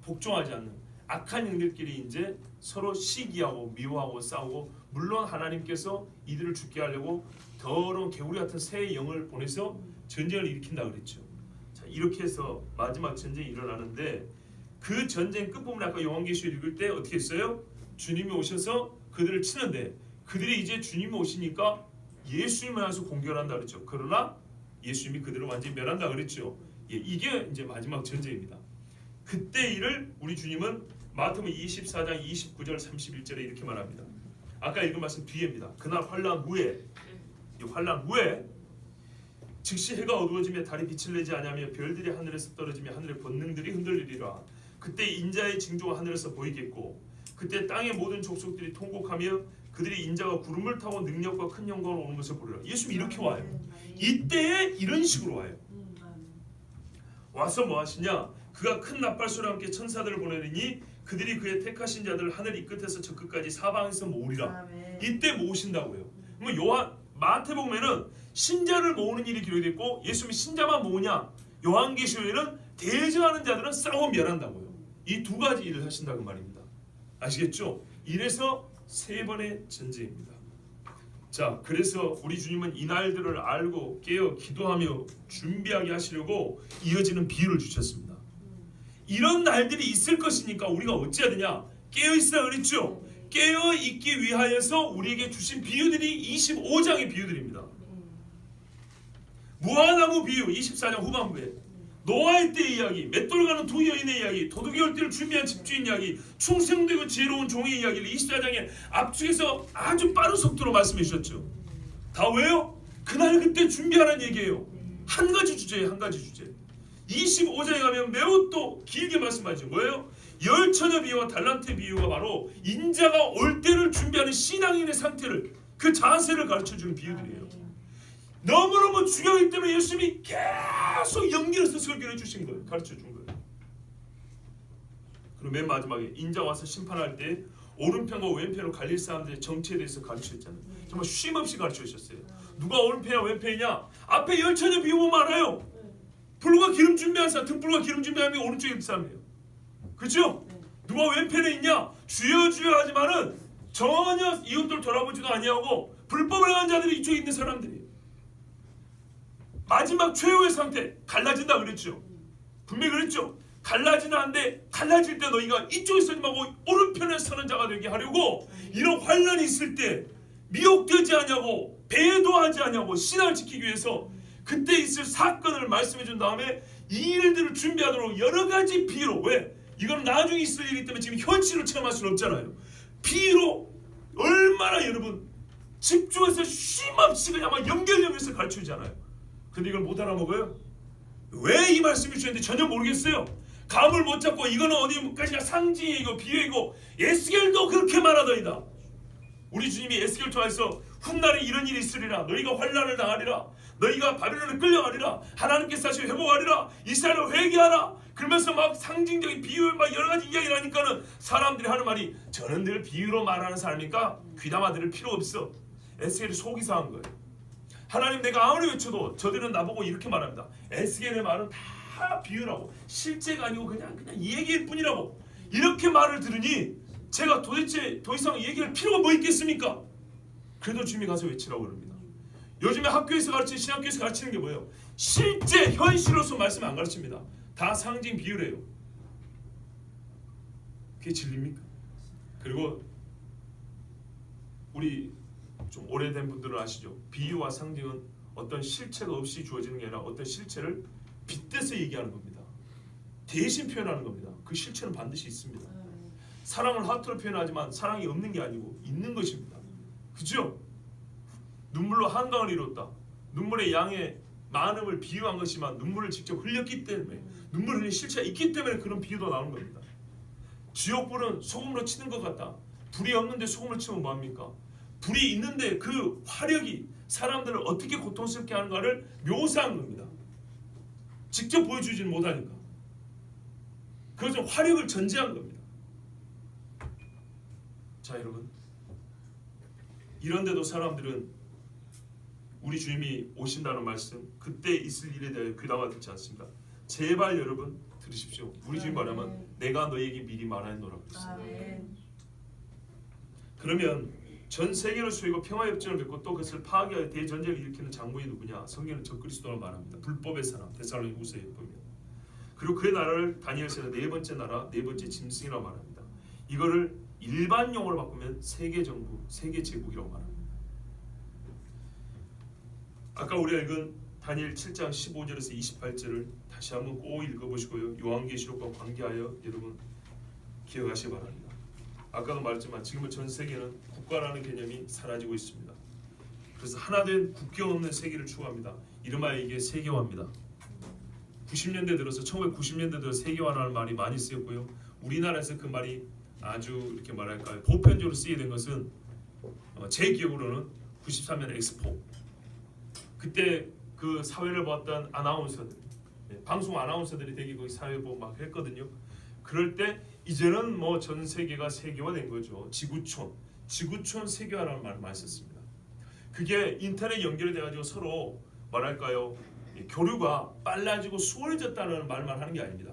복종하지 않는 악한 영들끼리 이제 서로 시기하고 미워하고 싸우고, 물론 하나님께서 이들을 죽게 하려고 더러운 개구리 같은 새 영을 보내서 전쟁을 일으킨다 그랬죠. 자, 이렇게 해서 마지막 전쟁이 일어나는데 그 전쟁 끝부분에 아까 요한계시록 읽을 때 어떻게 했어요? 주님이 오셔서 그들을 치는데 그들이 이제 주님이 오시니까 예수님을 향해서 공격을 한다 그랬죠. 그러나 예수님이 그들을 완전히 멸한다 그랬죠. 예, 이게 이제 마지막 전쟁입니다. 그때 일을 우리 주님은 마태복음 24장 29절 31절에 이렇게 말합니다. 아까 읽은 말씀 뒤에입니다. 그날 환란 후에, 이 환란 후에 즉시 해가 어두워지며 달이 빛을 내지 아니하며 별들이 하늘에서 떨어지며 하늘의 권능들이 흔들리리라. 그때 인자의 징조가 하늘에서 보이겠고 그때 땅의 모든 족속들이 통곡하며 그들이 인자가 구름을 타고 능력과 큰 영광으로 오는 것을 보리라. 예수님이 이렇게 와요. 이때에 이런 식으로 와요. 와서 뭐 하시냐? 그가 큰 나팔소리와 함께 천사들을 보내리니 그들이 그의 택하신 자들을 하늘 이 끝에서 저 끝까지 사방에서 모으리라. 이때 모으신다고요. 그럼 요한 마태복음에는 신자를 모으는 일이 기록되어 있고 예수님이 신자만 모으냐? 요한계시록에는 대저하는 자들은 싸워 멸한다고요. 이 두 가지 일을 하신다고 말입니다. 아시겠죠? 이래서 세 번의 전쟁입니다. 자, 그래서 우리 주님은 이 날들을 알고 깨어 기도하며 준비하게 하시려고 이어지는 비유를 주셨습니다. 이런 날들이 있을 것이니까 우리가 어찌해야 되냐? 깨어 있으라 그랬죠. 깨어 있기 위하여서 우리에게 주신 비유들이 25장의 비유들입니다. 무화나무 비유 24장 후반부에, 노아의 때 이야기, 맷돌 가는 두 여인의 이야기, 도둑이 올 때를 준비한 집주인 이야기, 충성되고 지혜로운 종의 이야기를 24장에 압축해서 아주 빠른 속도로 말씀해 주셨죠. 다 왜요? 그날 그때 준비하라는 얘기예요. 한 가지 주제예요. 한 가지 주제. 25장에 가면 매우 또 길게 말씀하죠. 뭐예요? 열처녀 비유와 달란트 비유가 바로 인자가 올 때를 준비하는 신앙인의 상태를, 그 자세를 가르쳐주는 비유들이에요. 너무너무 중요하기 때문에 예수님이 계속 연결해서 설교해 주신 거예요. 가르쳐 준 거예요. 그리고 맨 마지막에 인자 와서 심판할 때 오른편과 왼편으로 갈릴 사람들의 정체에 대해서 가르쳤잖아요. 정말 쉼없이 가르쳐 주셨어요. 누가 오른편이냐 왼편이냐? 앞에 열처녀 비유 보면 알아요. 불과 기름 준비한 사람, 등불과 기름 준비한 게 오른쪽에 있는 사람이에요. 그렇죠? 누가 왼편에 있냐? 주여 주여 하지만은 전혀 이웃들 돌아보지도 아니하고 불법을 행한 자들이 이쪽에 있는 사람들이에요. 마지막 최후의 상태, 갈라진다 그랬죠. 분명히 그랬죠. 갈라지는 한데 갈라질 때 너희가 이쪽에 서지 말고 오른편에 서는 자가 되게 하려고, 이런 환란이 있을 때 미혹되지 않냐고, 배도하지 않냐고 신앙을 지키기 위해서 그때 있을 사건을 말씀해 준 다음에 이 일들을 준비하도록 여러 가지 비유로, 왜? 이건 나중에 있을 일이기 때문에 지금 현실을 체험할 수는 없잖아요. 비유로 얼마나 여러분 집중해서 쉼없이 그냥 막 연결해서 가르쳐주잖아요. 근데 이걸 못 알아먹어요? 왜 이 말씀을 주셨는데 전혀 모르겠어요. 감을 못 잡고 이거는 어디까지가 상징이고 비유이고, 에스겔도 그렇게 말하더이다. 우리 주님이 에스겔 통해서 훗날에 이런 일이 있으리라. 너희가 환난을 당하리라. 너희가 바벨론에 끌려가리라. 하나님께서 다시 회복하리라. 이스라엘을 회개하라. 그러면서 막 상징적인 비유 막 여러 가지 이야기를 하니까는 사람들이 하는 말이, 저는 늘 비유로 말하는 사람이니까 귀담아 들을 필요 없어. 에스겔이 속이 상한 거예요. 하나님 내가 아무리 외쳐도 저들은 나보고 이렇게 말합니다. 에스겔의 말은 다 다 비유라고 실제가 아니고 그냥 얘기일 뿐이라고 이렇게 말을 들으니 제가 도대체 더 이상 얘기할 필요가 뭐 있겠습니까? 그래도 주님이 가서 외치라고 그럽니다. 요즘에 학교에서 가르치는 신학교에서 가르치는 게 뭐예요? 실제 현실로서 말씀 안 가르칩니다. 다 상징 비유래요. 그게 진리입니까? 그리고 우리 좀 오래된 분들은 아시죠? 비유와 상징은 어떤 실체가 없이 주어지는 게 아니라 어떤 실체를 빗대서 얘기하는 겁니다. 대신 표현하는 겁니다. 그 실체는 반드시 있습니다. 사랑을 하트로 표현하지만 사랑이 없는 게 아니고 있는 것입니다. 그죠? 눈물로 한강을 이뤘다. 눈물의 양의 많음을 비유한 것이지만 눈물을 직접 흘렸기 때문에 눈물 흘린 실체가 있기 때문에 그런 비유도 나오는 겁니다. 지옥불은 소금으로 치는 것 같다. 불이 없는데 소금을 치면 뭐합니까? 불이 있는데 그 화력이 사람들을 어떻게 고통스럽게 하는가를 묘사한 겁니다. 직접 보여주지는 못하니까. 그것은 화력을 전제한 겁니다. 자 여러분, 이런데도 사람들은 우리 주님이 오신다는 말씀, 그때 있을 일에 대해 귀담아 듣지 않습니다. 제발 여러분 들으십시오. 우리 주님 말하면 내가 너에게 미리 말하노라 그랬어요. 그러면 전 세계를 쏘이고 평화협정을 맺고 또 그것을 파괴하여 대전쟁을 일으키는 장군이 누구냐? 성경은 적그리스도라고 말합니다. 불법의 사람, 데살로니가후서에 보면. 그리고 그의 나라를 다니엘서는 네 번째 나라, 네 번째 짐승이라고 말합니다. 이거를 일반 용어로 바꾸면 세계 정부, 세계 제국이라고 말합니다. 아까 우리가 읽은 다니엘 7장 15절에서 28절을 다시 한번 꼭 읽어보시고요. 요한계시록과 관계하여 여러분 기억하시기 바랍니다. 아까도 말했지만 지금은 전 세계는 국가라는 개념이 사라지고 있습니다. 그래서 하나된 국경 없는 세계를 추구합니다. 이름하여 이게 세계화입니다. 90년대 들어서 1990년대 들어 세계화라는 말이 많이 쓰였고요. 우리나라에서 그 말이 아주 이렇게 말할까요? 보편적으로 쓰이게 된 것은 제 기억으로는 93년 엑스포. 그때 그 사회를 봤던 아나운서들, 방송 아나운서들이 되게 거기 사회 보고 막 했거든요. 그럴 때 이제는 뭐 전 세계가 세계화된 거죠. 지구촌 세계화라는 말을 많이 썼습니다. 그게 인터넷 연결이 돼가지고 서로 뭐랄까요, 교류가 빨라지고 수월해졌다는 말만 하는 게 아닙니다.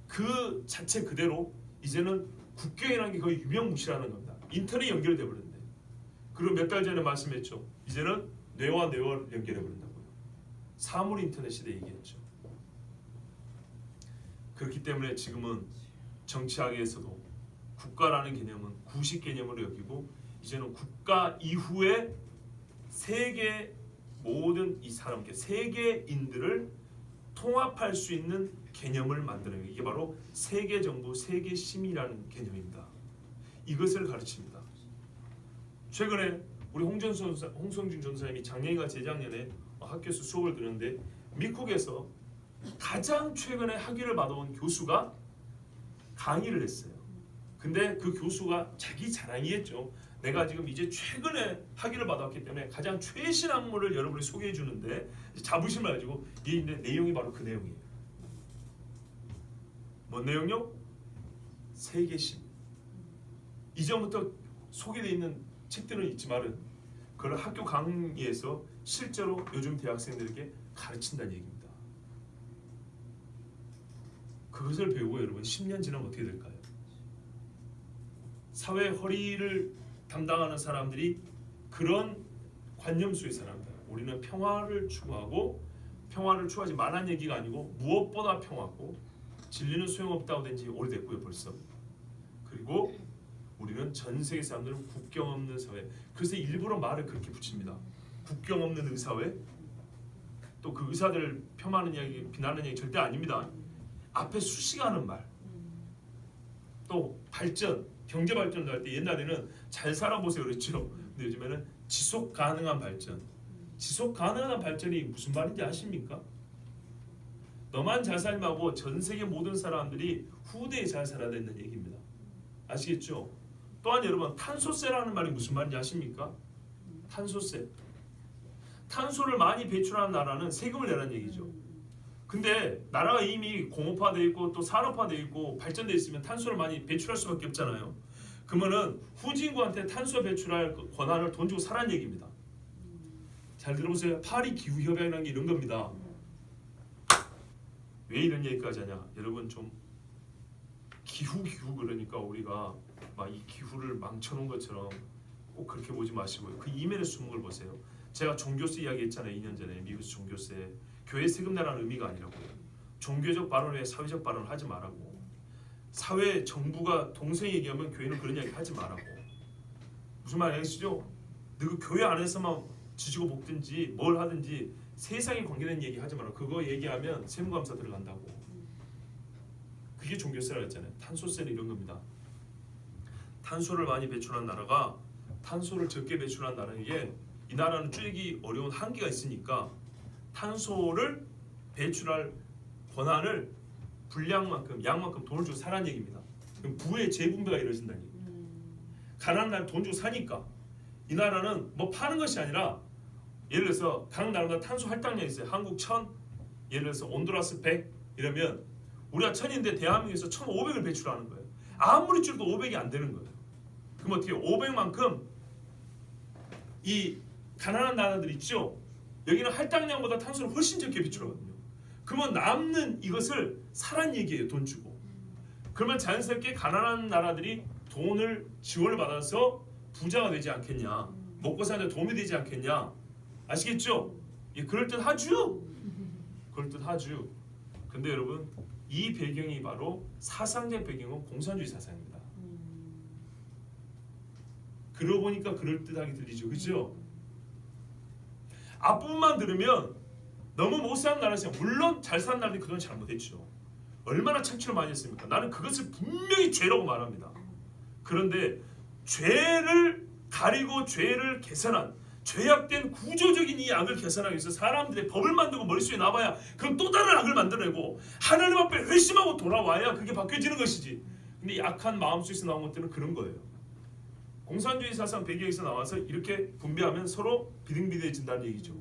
그 자체 그대로 이제는 국경이라는 게 거의 유명무실하는 겁니다. 인터넷 연결이 돼버렸는데. 그리고 몇 달 전에 말씀했죠. 이제는 뇌와 뇌를 연결해버린다고요. 사물 인터넷 시대 얘기했죠. 그렇기 때문에 지금은 정치학에서도 국가라는 개념은 구식 개념으로 여기고 이제는 국가 이후에 세계 모든 이 사람께 세계인들을 통합할 수 있는 개념을 만드는 이게 바로 세계 정부, 세계 시민이라는 개념입니다. 이것을 가르칩니다. 최근에 우리 홍성준 전사님이 작년인가 재작년에 학교에서 수업을 들었는데 미국에서 가장 최근에 학위를 받아온 교수가 강의를 했어요. 근데 그 교수가 자기 자랑이겠죠. 내가 지금 이제 최근에 학위를 받았기 때문에 가장 최신 학문을 여러분이 소개해 주는데 자부심을 가지고 이 내용이 바로 그 내용이에요. 뭔 내용요? 세계신. 이전부터 소개되어 있는 책들은 있지만은 그걸 학교 강의에서 실제로 요즘 대학생들에게 가르친다는 얘기입니다. 그것을 배우고 여러분 10년 지나면 어떻게 될까요? 사회 허리를 담당하는 사람들이 그런 관념 속의 사람들. 우리는 평화를 추구하고 평화를 추구하지 말라는 얘기가 아니고 무엇보다 평화고 진리는 소용없다고 된 지 오래됐고요 벌써. 그리고 우리는 전 세계 사람들은 국경 없는 사회. 그래서 일부러 말을 그렇게 붙입니다. 국경 없는 의사회. 또 그 의사들을 폄하하는 이야기, 비난하는 이야기 절대 아닙니다. 앞에 수식하는 말. 또 발전, 경제 발전도 할 때 옛날에는 잘 살아보세요 그랬죠. 근데 요즘에는 지속 가능한 발전. 지속 가능한 발전이 무슨 말인지 아십니까? 너만 잘 살면 전 세계 모든 사람들이 후대에 잘 살아야 된다는 얘기입니다. 아시겠죠? 또한 여러분 탄소세라는 말이 무슨 말인지 아십니까? 탄소세. 탄소를 많이 배출하는 나라는 세금을 내라는 얘기죠. 근데 나라가 이미 공업화되어 있고 또 산업화되어 있고 발전되어 있으면 탄소를 많이 배출할 수밖에 없잖아요. 그러면은 후진국한테 탄소 배출할 권한을 돈 주고 사라는 얘기입니다. 잘 들어보세요. 파리 기후협약이라는 게 이런 겁니다. 왜 이런 얘기까지 하냐? 여러분 좀 기후 그러니까 우리가 막 이 기후를 망쳐놓은 것처럼 꼭 그렇게 보지 마시고요. 그 이면의 수목을 보세요. 제가 종교세 이야기했잖아요. 2년 전에 미국에서 종교세 교회 세금 내라는 의미가 아니라고요. 종교적 발언에 사회적 발언을 하지 말라고. 사회 정부가 동생 얘기하면 교회는 그런 이야기 하지 말라고. 무슨 말 아시죠? 너 교회 안에서만 지지고 볶든지 뭘 하든지 세상에 관계된 얘기 하지 말라고. 그거 얘기하면 세무감사 들어간다고. 그게 종교세라고 했잖아요. 탄소세는 이런 겁니다. 탄소를 많이 배출한 나라가 탄소를 적게 배출한 나라에게 이 나라는 줄이기 어려운 한계가 있으니까 탄소를 배출할 권한을 분량만큼 양만큼 돈을 주고 사라는 얘기입니다. 그럼 부의 재분배가 이루어진다는 얘기입니다. 가난한 나라 돈 주고 사니까 이 나라는 뭐 파는 것이 아니라 예를 들어서 각 나라마다 탄소 할당량이 있어요. 한국 1000, 예를 들어서 온두라스 100 이러면 우리가 1000인데 대한민국에서 1500을 배출하는 거예요. 아무리 줄여도 500이 안 되는 거예요. 그럼 어떻게 500만큼 이 가난한 나라들 있죠. 여기는 할당량보다 탄소를 훨씬 적게 배출하거든요. 그러면 남는 이것을 사란 얘기예요. 돈 주고. 그러면 자연스럽게 가난한 나라들이 돈을 지원을 받아서 부자가 되지 않겠냐. 먹고 사는 데 도움이 되지 않겠냐. 아시겠죠? 예, 그럴듯하죠. 그럴듯하죠. 근데 여러분 이 배경이 바로 사상적 배경은 공산주의 사상입니다. 그러고 보니까 그럴듯하게 들리죠. 그죠? 앞부분만 들으면 너무 못 사는 나라에서 물론 잘 사는 나라들이 그동안 잘못했죠. 얼마나 착취를 많이 했습니까? 나는 그것을 분명히 죄라고 말합니다. 그런데 죄를 가리고 죄를 개선한 죄악된 구조적인 이 악을 개선하기 위해서 사람들의 법을 만들고 머릿속에 놔봐야 그럼 또 다른 악을 만들어내고 하나님 앞에 회심하고 돌아와야 그게 바뀌어지는 것이지. 근데 약한 마음속에서 나온 것들은 그런 거예요. 공산주의 사상 배경에서 나와서 이렇게 분배하면 서로 비등비등해진다는 얘기죠.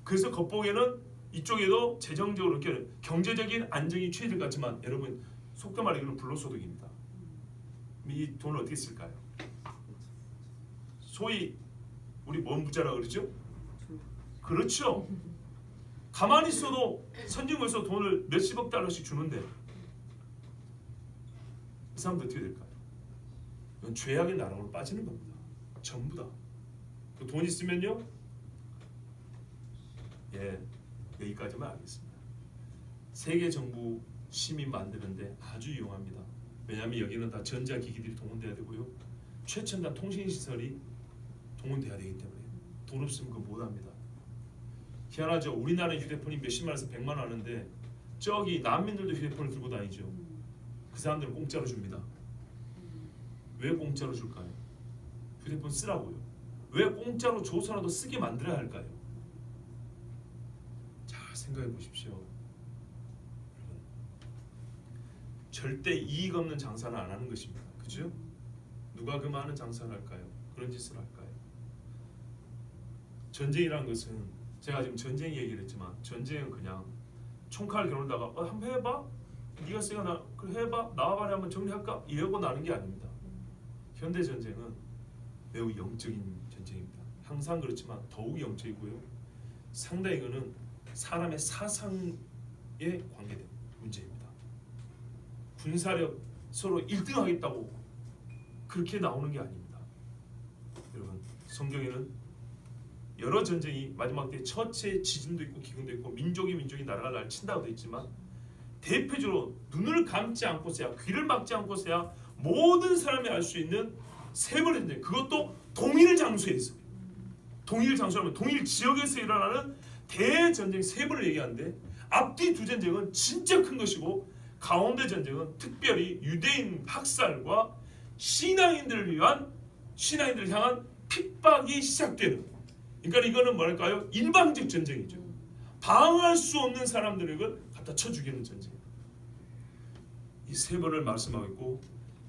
그래서 겉보기에는 이쪽에도 재정적으로 이렇게 경제적인 안정이 취해질 것 같지만 여러분 속도 말해 이거는 불로소득입니다. 이 돈을 어떻게 쓸까요? 소위 우리 뭔 부자라고 그러죠? 그렇죠. 가만히 있어도 선진국에서 돈을 몇십억 달러씩 주는데 이 사람들 어떻게 될까요? 이건 죄악의 나락으로 빠지는 겁니다. 전부 다. 그 돈 있으면요. 예, 여기까지만 하겠습니다. 세계 정부 시민 만드는데 아주 유용합니다. 왜냐하면 여기는 다 전자기기들이 동원돼야 되고요. 최첨단 통신시설이 동원돼야 되기 때문에 돈 없으면 그거 못합니다. 희한하죠. 우리나라 휴대폰이 몇십만원에서 100만원 하는데 저기 난민들도 휴대폰을 들고 다니죠. 그 사람들은 공짜로 줍니다. 왜 공짜로 줄까요? 휴대폰 쓰라고요. 왜 공짜로 줘서라도 쓰게 만들어야 할까요? 잘 생각해 보십시오. 절대 이익 없는 장사는 안 하는 것입니다. 그죠? 누가 그 많은 장사를 할까요? 그런 짓을 할까요? 전쟁이라는 것은 제가 지금 전쟁 얘기를 했지만 전쟁은 그냥 총칼 겨누다가 한번 해봐? 네가 쓰가 나 그래 해봐? 나와봐라 한번 정리할까? 이러고 나는 게 아닙니다. 현대 전쟁은 매우 영적인 전쟁입니다. 항상 그렇지만 더욱 영적이고요. 상당히 이거는 사람의 사상에 관계된 문제입니다. 군사력 서로 1등 하겠다고 그렇게 나오는 게 아닙니다. 여러분 성경에는 여러 전쟁이 마지막 때 첫째 지진도 있고 기근도 있고 민족이 나라가 나를 친다고 되어 있지만 대표적으로 눈을 감지 않고서야 귀를 막지 않고서야 모든 사람이 알 수 있는 세 번의 전쟁, 그것도 동일 장소에서 동일 장소라면 동일 지역에서 일어나는 대전쟁 세 번을 얘기하는데 앞뒤 두 전쟁은 진짜 큰 것이고 가운데 전쟁은 특별히 유대인 학살과 신앙인들을 향한 핍박이 시작되는, 그러니까 이거는 뭐랄까요? 일방적 전쟁이죠. 방어할 수 없는 사람들을 갖다 쳐 죽이는 전쟁. 이 세 번을 말씀하고 있고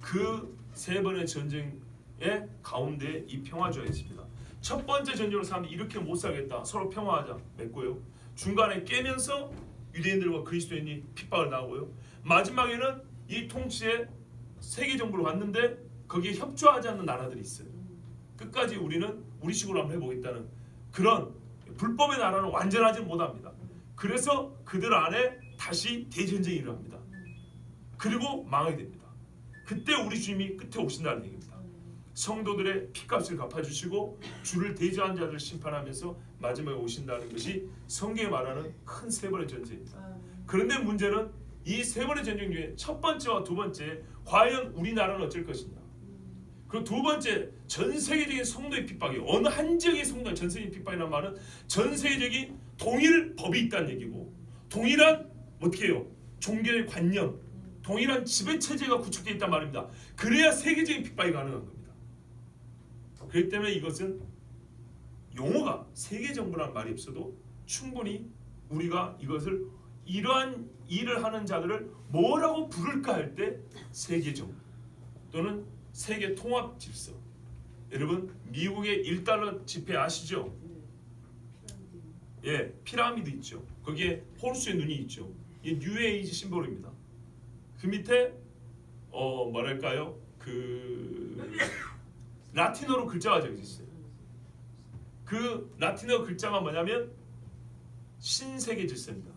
그 세 번의 전쟁의 가운데 이 평화주의가 있습니다. 첫 번째 전쟁으로 사람들이 이렇게 못 살겠다, 서로 평화하자 맺고요. 중간에 깨면서 유대인들과 그리스도인이 핍박을 당하고요. 마지막에는 이 통치에 세계 정부로 갔는데 거기에 협조하지 않는 나라들이 있어요. 끝까지 우리는 우리식으로 한번 해보겠다는 그런 불법의 나라는 완전하지 못합니다. 그래서 그들 안에 다시 대전쟁이 일어납니다. 그리고 망하게 됩니다. 그때 우리 주님이 끝에 오신다는 얘기입니다. 성도들의 피값을 갚아주시고 주를 대적한 자들을 심판하면서 마지막에 오신다는 것이 성경에 말하는 큰 세 번의 전쟁입니다. 그런데 문제는 이 세 번의 전쟁 중에 첫 번째와 두 번째, 과연 우리나라는 어쩔 것이냐. 그리고 두 번째, 전 세계적인 성도의 핍박이, 어느 한 지역의 성도의 전 세계적인 핍박이라는 말은 전 세계적인 동일 법이 있다는 얘기고, 동일한 어떻게 해요? 종교의 관념, 동일한 지배 체제가 구축되어 있단 말입니다. 그래야 세계적인 핍박이 가능한 겁니다. 그렇기 때문에 이것은 용어가 세계 정부란 말이 없어도 충분히 우리가 이것을 이러한 일을 하는 자들을 뭐라고 부를까 할 때 세계 정부 또는 세계 통합 질서. 여러분 미국의 1달러 지폐 아시죠? 예, 피라미드 있죠. 거기에 호루스의 눈이 있죠. 이 뉴에이지 심볼입니다. 그 밑에 뭐랄까요? 그 라틴어로 글자가 적혀 있어요. 그 라틴어 글자가 뭐냐면 신세계 질서입니다.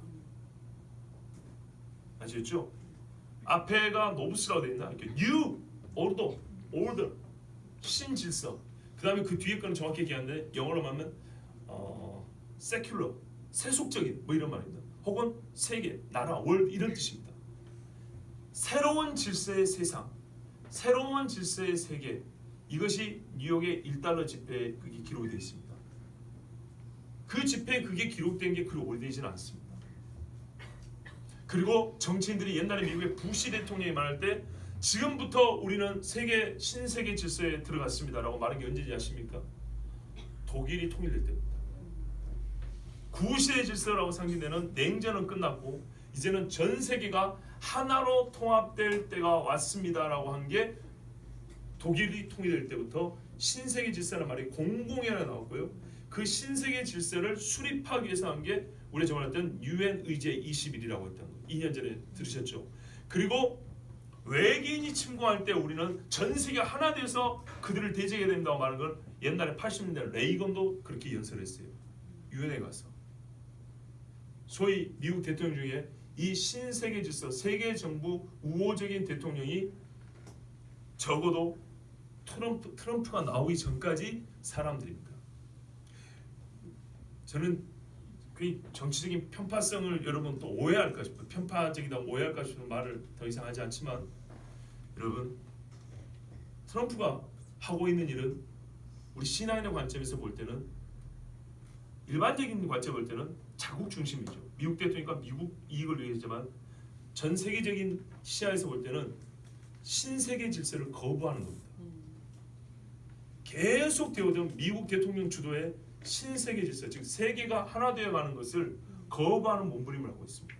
아시겠죠? 앞에가 노브스라고 되어 있나? 이렇게 뉴 오르도 올더 신질서. 그 다음에 그 뒤에 거는 정확히 얘기하는데 영어로 하면 secular 세속적인 뭐 이런 말입니다. 혹은 세계, 나라, 월 이런 뜻입니다. 새로운 질서의 세상, 새로운 질서의 세계. 이것이 뉴욕의 1달러 지폐에 그게 기록이 되어 있습니다. 그 지폐에 그게 기록된 게 그리 오래되지는 않습니다. 그리고 정치인들이 옛날에 미국의 부시 대통령이 말할 때 지금부터 우리는 세계 신세계 질서에 들어갔습니다라고 말한 게 언제인지 아십니까? 독일이 통일될 때입니다. 구시대 질서라고 상징되는 냉전은 끝났고 이제는 전 세계가 하나로 통합될 때가 왔습니다라고 한 게 독일이 통일될 때부터 신세계 질서라는 말이 공공연히 나왔고요. 그 신세계 질서를 수립하기 위해서 한 게 우리가 저번에 했던 UN 의제 21이라고 했던 거 2년 전에 들으셨죠. 그리고 외계인이 침공할 때 우리는 전 세계가 하나 돼서 그들을 대적해야 된다고 말하는 걸 옛날에 80년대 레이건도 그렇게 연설했어요. 유엔에 가서. 소위 미국 대통령 중에 이 신세계 질서, 세계 정부 우호적인 대통령이 적어도 트럼프가 나오기 전까지 사람들입니다. 저는 그 정치적인 편파성을 여러분 또 오해할까 싶어요. 편파적이다 오해할까 싶은 말을 더 이상 하지 않지만 여러분 트럼프가 하고 있는 일은 우리 신앙인의 관점에서 볼 때는 일반적인 관점을 볼 때는 자국 중심이죠. 미국 대통령과 미국 이익을 위해서지만 전 세계적인 시야에서 볼 때는 신세계 질서를 거부하는 겁니다. 계속 되어오던 미국 대통령 주도의 신세계 질서, 즉 세계가 하나 되어가는 것을 거부하는 몸부림을 하고 있습니다.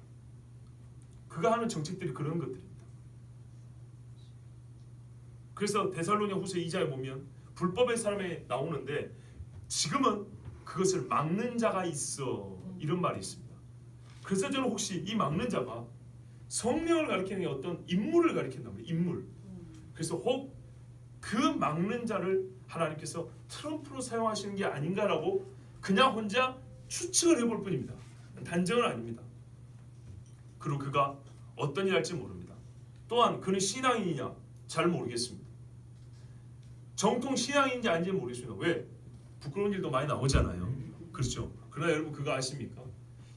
그가 하는 정책들이 그런 것들입니다. 그래서 데살로니가후서 2장에 보면 불법의 사람이 나오는데 지금은 그것을 막는 자가 있어 이런 말이 있습니다. 그래서 저는 혹시 이 막는 자가 성령을 가리키는 어떤 인물을 가리킨단 말이에요. 인물. 그래서 혹 그 막는 자를 하나님께서 트럼프로 사용하시는 게 아닌가라고 그냥 혼자 추측을 해볼 뿐입니다. 단정은 아닙니다. 그리고 그가 어떤 일 할지 모릅니다. 또한 그는 신앙인이냐 잘 모르겠습니다. 정통 신앙인지 아닌지 모르겠습니다. 왜? 부끄러운 일도 많이 나오잖아요. 그렇죠. 그러나 여러분 그거 아십니까?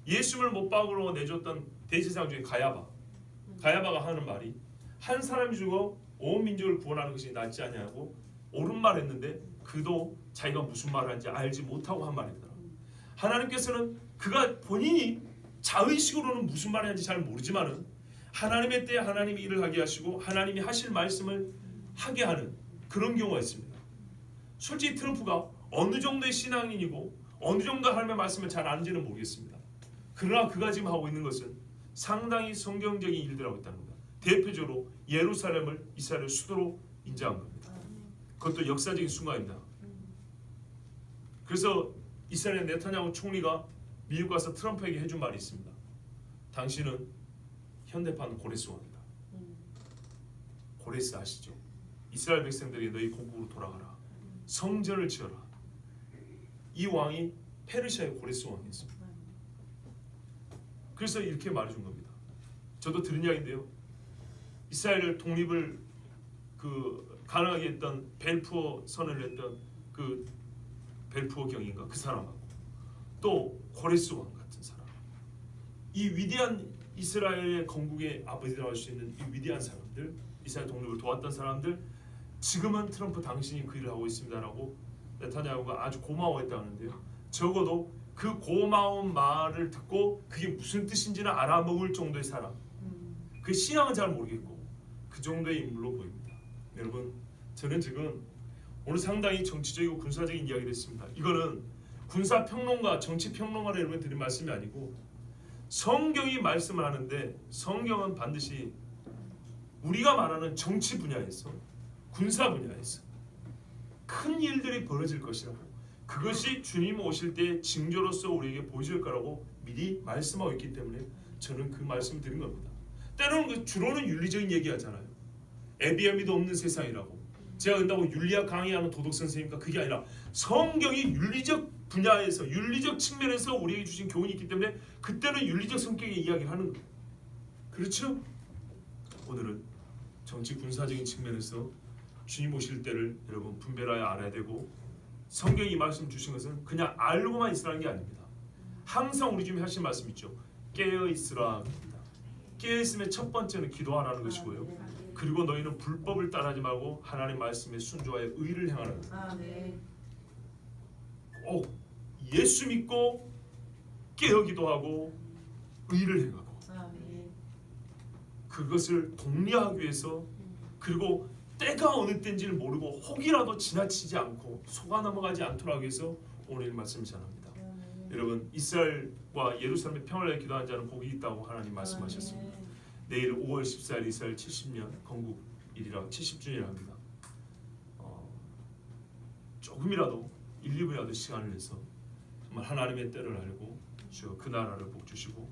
예수를 못 박으러 내줬던 대제사장 중에 가야바가 하는 말이 한 사람이 죽어 온 민족을 구원하는 것이 낫지 않냐고 옳은 말 했는데 그도 자기가 무슨 말을 하는지 알지 못하고 한 말입니다. 하나님께서는 그가 본인이 자의식으로는 무슨 말을 하는지 잘 모르지만은 하나님의 때에 하나님이 일을 하게 하시고 하나님이 하실 말씀을 하게 하는 그런 경우가 있습니다. 솔직히 트럼프가 어느 정도의 신앙인이고 어느 정도 하나님의 말씀을 잘 아는지는 모르겠습니다. 그러나 그가 지금 하고 있는 것은 상당히 성경적인 일들을 하고 있다는 겁니다. 대표적으로 예루살렘을 이스라엘의 수도로 인정한 겁니다. 그것도 역사적인 순간입니다. 그래서 이스라엘 네타냐후 총리가 미국 가서 트럼프에게 해준 말이 있습니다. 당신은 현대판 고레스 왕이다. 고레스 아시죠? 이스라엘 백성들이 너희 고국으로 돌아가라. 성전을 지어라. 이 왕이 페르시아의 고레스 왕이었습니다. 그래서 이렇게 말해준 겁니다. 저도 들은 이야기인데요. 이스라엘 독립을 가능하게 했던 벨푸어 선언을 했던 그 벨푸어 경인가 그 사람하고 또 코레스 왕 같은 사람, 이 위대한 이스라엘의 건국의 아버지라고 할 수 있는 이 위대한 사람들, 이스라엘 독립을 도왔던 사람들, 지금은 트럼프 당신이 그 일을 하고 있습니다라고 네타냐후가 아주 고마워했다는데요. 적어도 그 고마운 말을 듣고 그게 무슨 뜻인지는 알아먹을 정도의 사람, 그 신앙은 잘 모르겠고 그 정도의 인물로 보입니다. 여러분, 저는 지금 오늘 상당히 정치적이고 군사적인 이야기를 했습니다. 이거는 군사평론가, 정치평론가를 여러분 드린 말씀이 아니고 성경이 말씀을 하는데, 성경은 반드시 우리가 말하는 정치 분야에서, 군사 분야에서 큰 일들이 벌어질 것이라고, 그것이 주님 오실 때 징조로서 우리에게 보여질 거라고 미리 말씀하고 있기 때문에 저는 그 말씀을 드린 겁니다. 때로는 주로는 윤리적인 얘기하잖아요. 에비에미도 없는 세상이라고. 제가 근다고 윤리학 강의하는 도덕 선생님과 그게 아니라 성경이 윤리적 분야에서, 윤리적 측면에서 우리에게 주신 교훈이 있기 때문에 그때는 윤리적 성격의 이야기를 하는 거예요. 그렇죠? 오늘은 정치 군사적인 측면에서 주님 오실 때를 여러분 분별하여 알아야 되고, 성경이 이 말씀 주신 것은 그냥 알고만 있으라는 게 아닙니다. 항상 우리 주님이 하신 말씀 있죠. 깨어 있으라. 깨어 있음의 첫 번째는 기도하라는 것이고요. 그리고 너희는 불법을 따르지 말고 하나님의 말씀에 순종하여 의를 행하라. 꼭 예수 믿고 깨어 기도하고 의를 행하고, 그것을 독려하기 위해서, 그리고 때가 어느 때인지를 모르고 혹이라도 지나치지 않고 속아 넘어가지 않도록 하기 위해서 오늘 말씀을 전합니다. 여러분, 이스라엘과 예루살렘의 평화를 기도하는 자는 복이 있다고 하나님 말씀하셨습니다. 내일 5월 14일 이스라엘 70년 건국일이라 70주년을 합니다. 조금이라도 1, 2분이라도 시간을 내서 정말 하나님의 때를 알고 주여 그 나라를 복 주시고,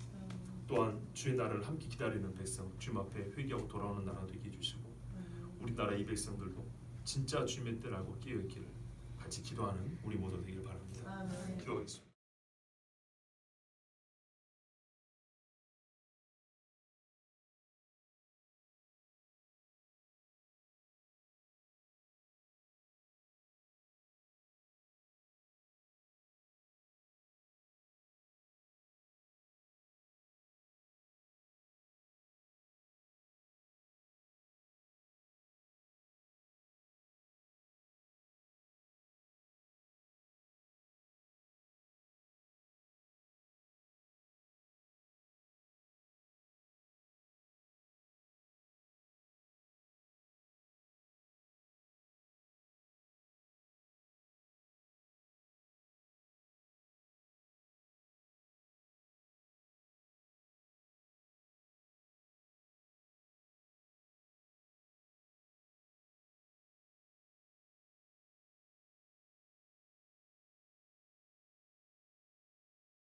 또한 주의 나라를 함께 기다리는 백성 주님 앞에 회개하고 돌아오는 나라 되게 해주시고, 우리나라 이 백성들도 진짜 주님의 때를 알고 깨어있기를 같이 기도하는 우리 모두 되기를 바랍니다. 기도하겠습니다.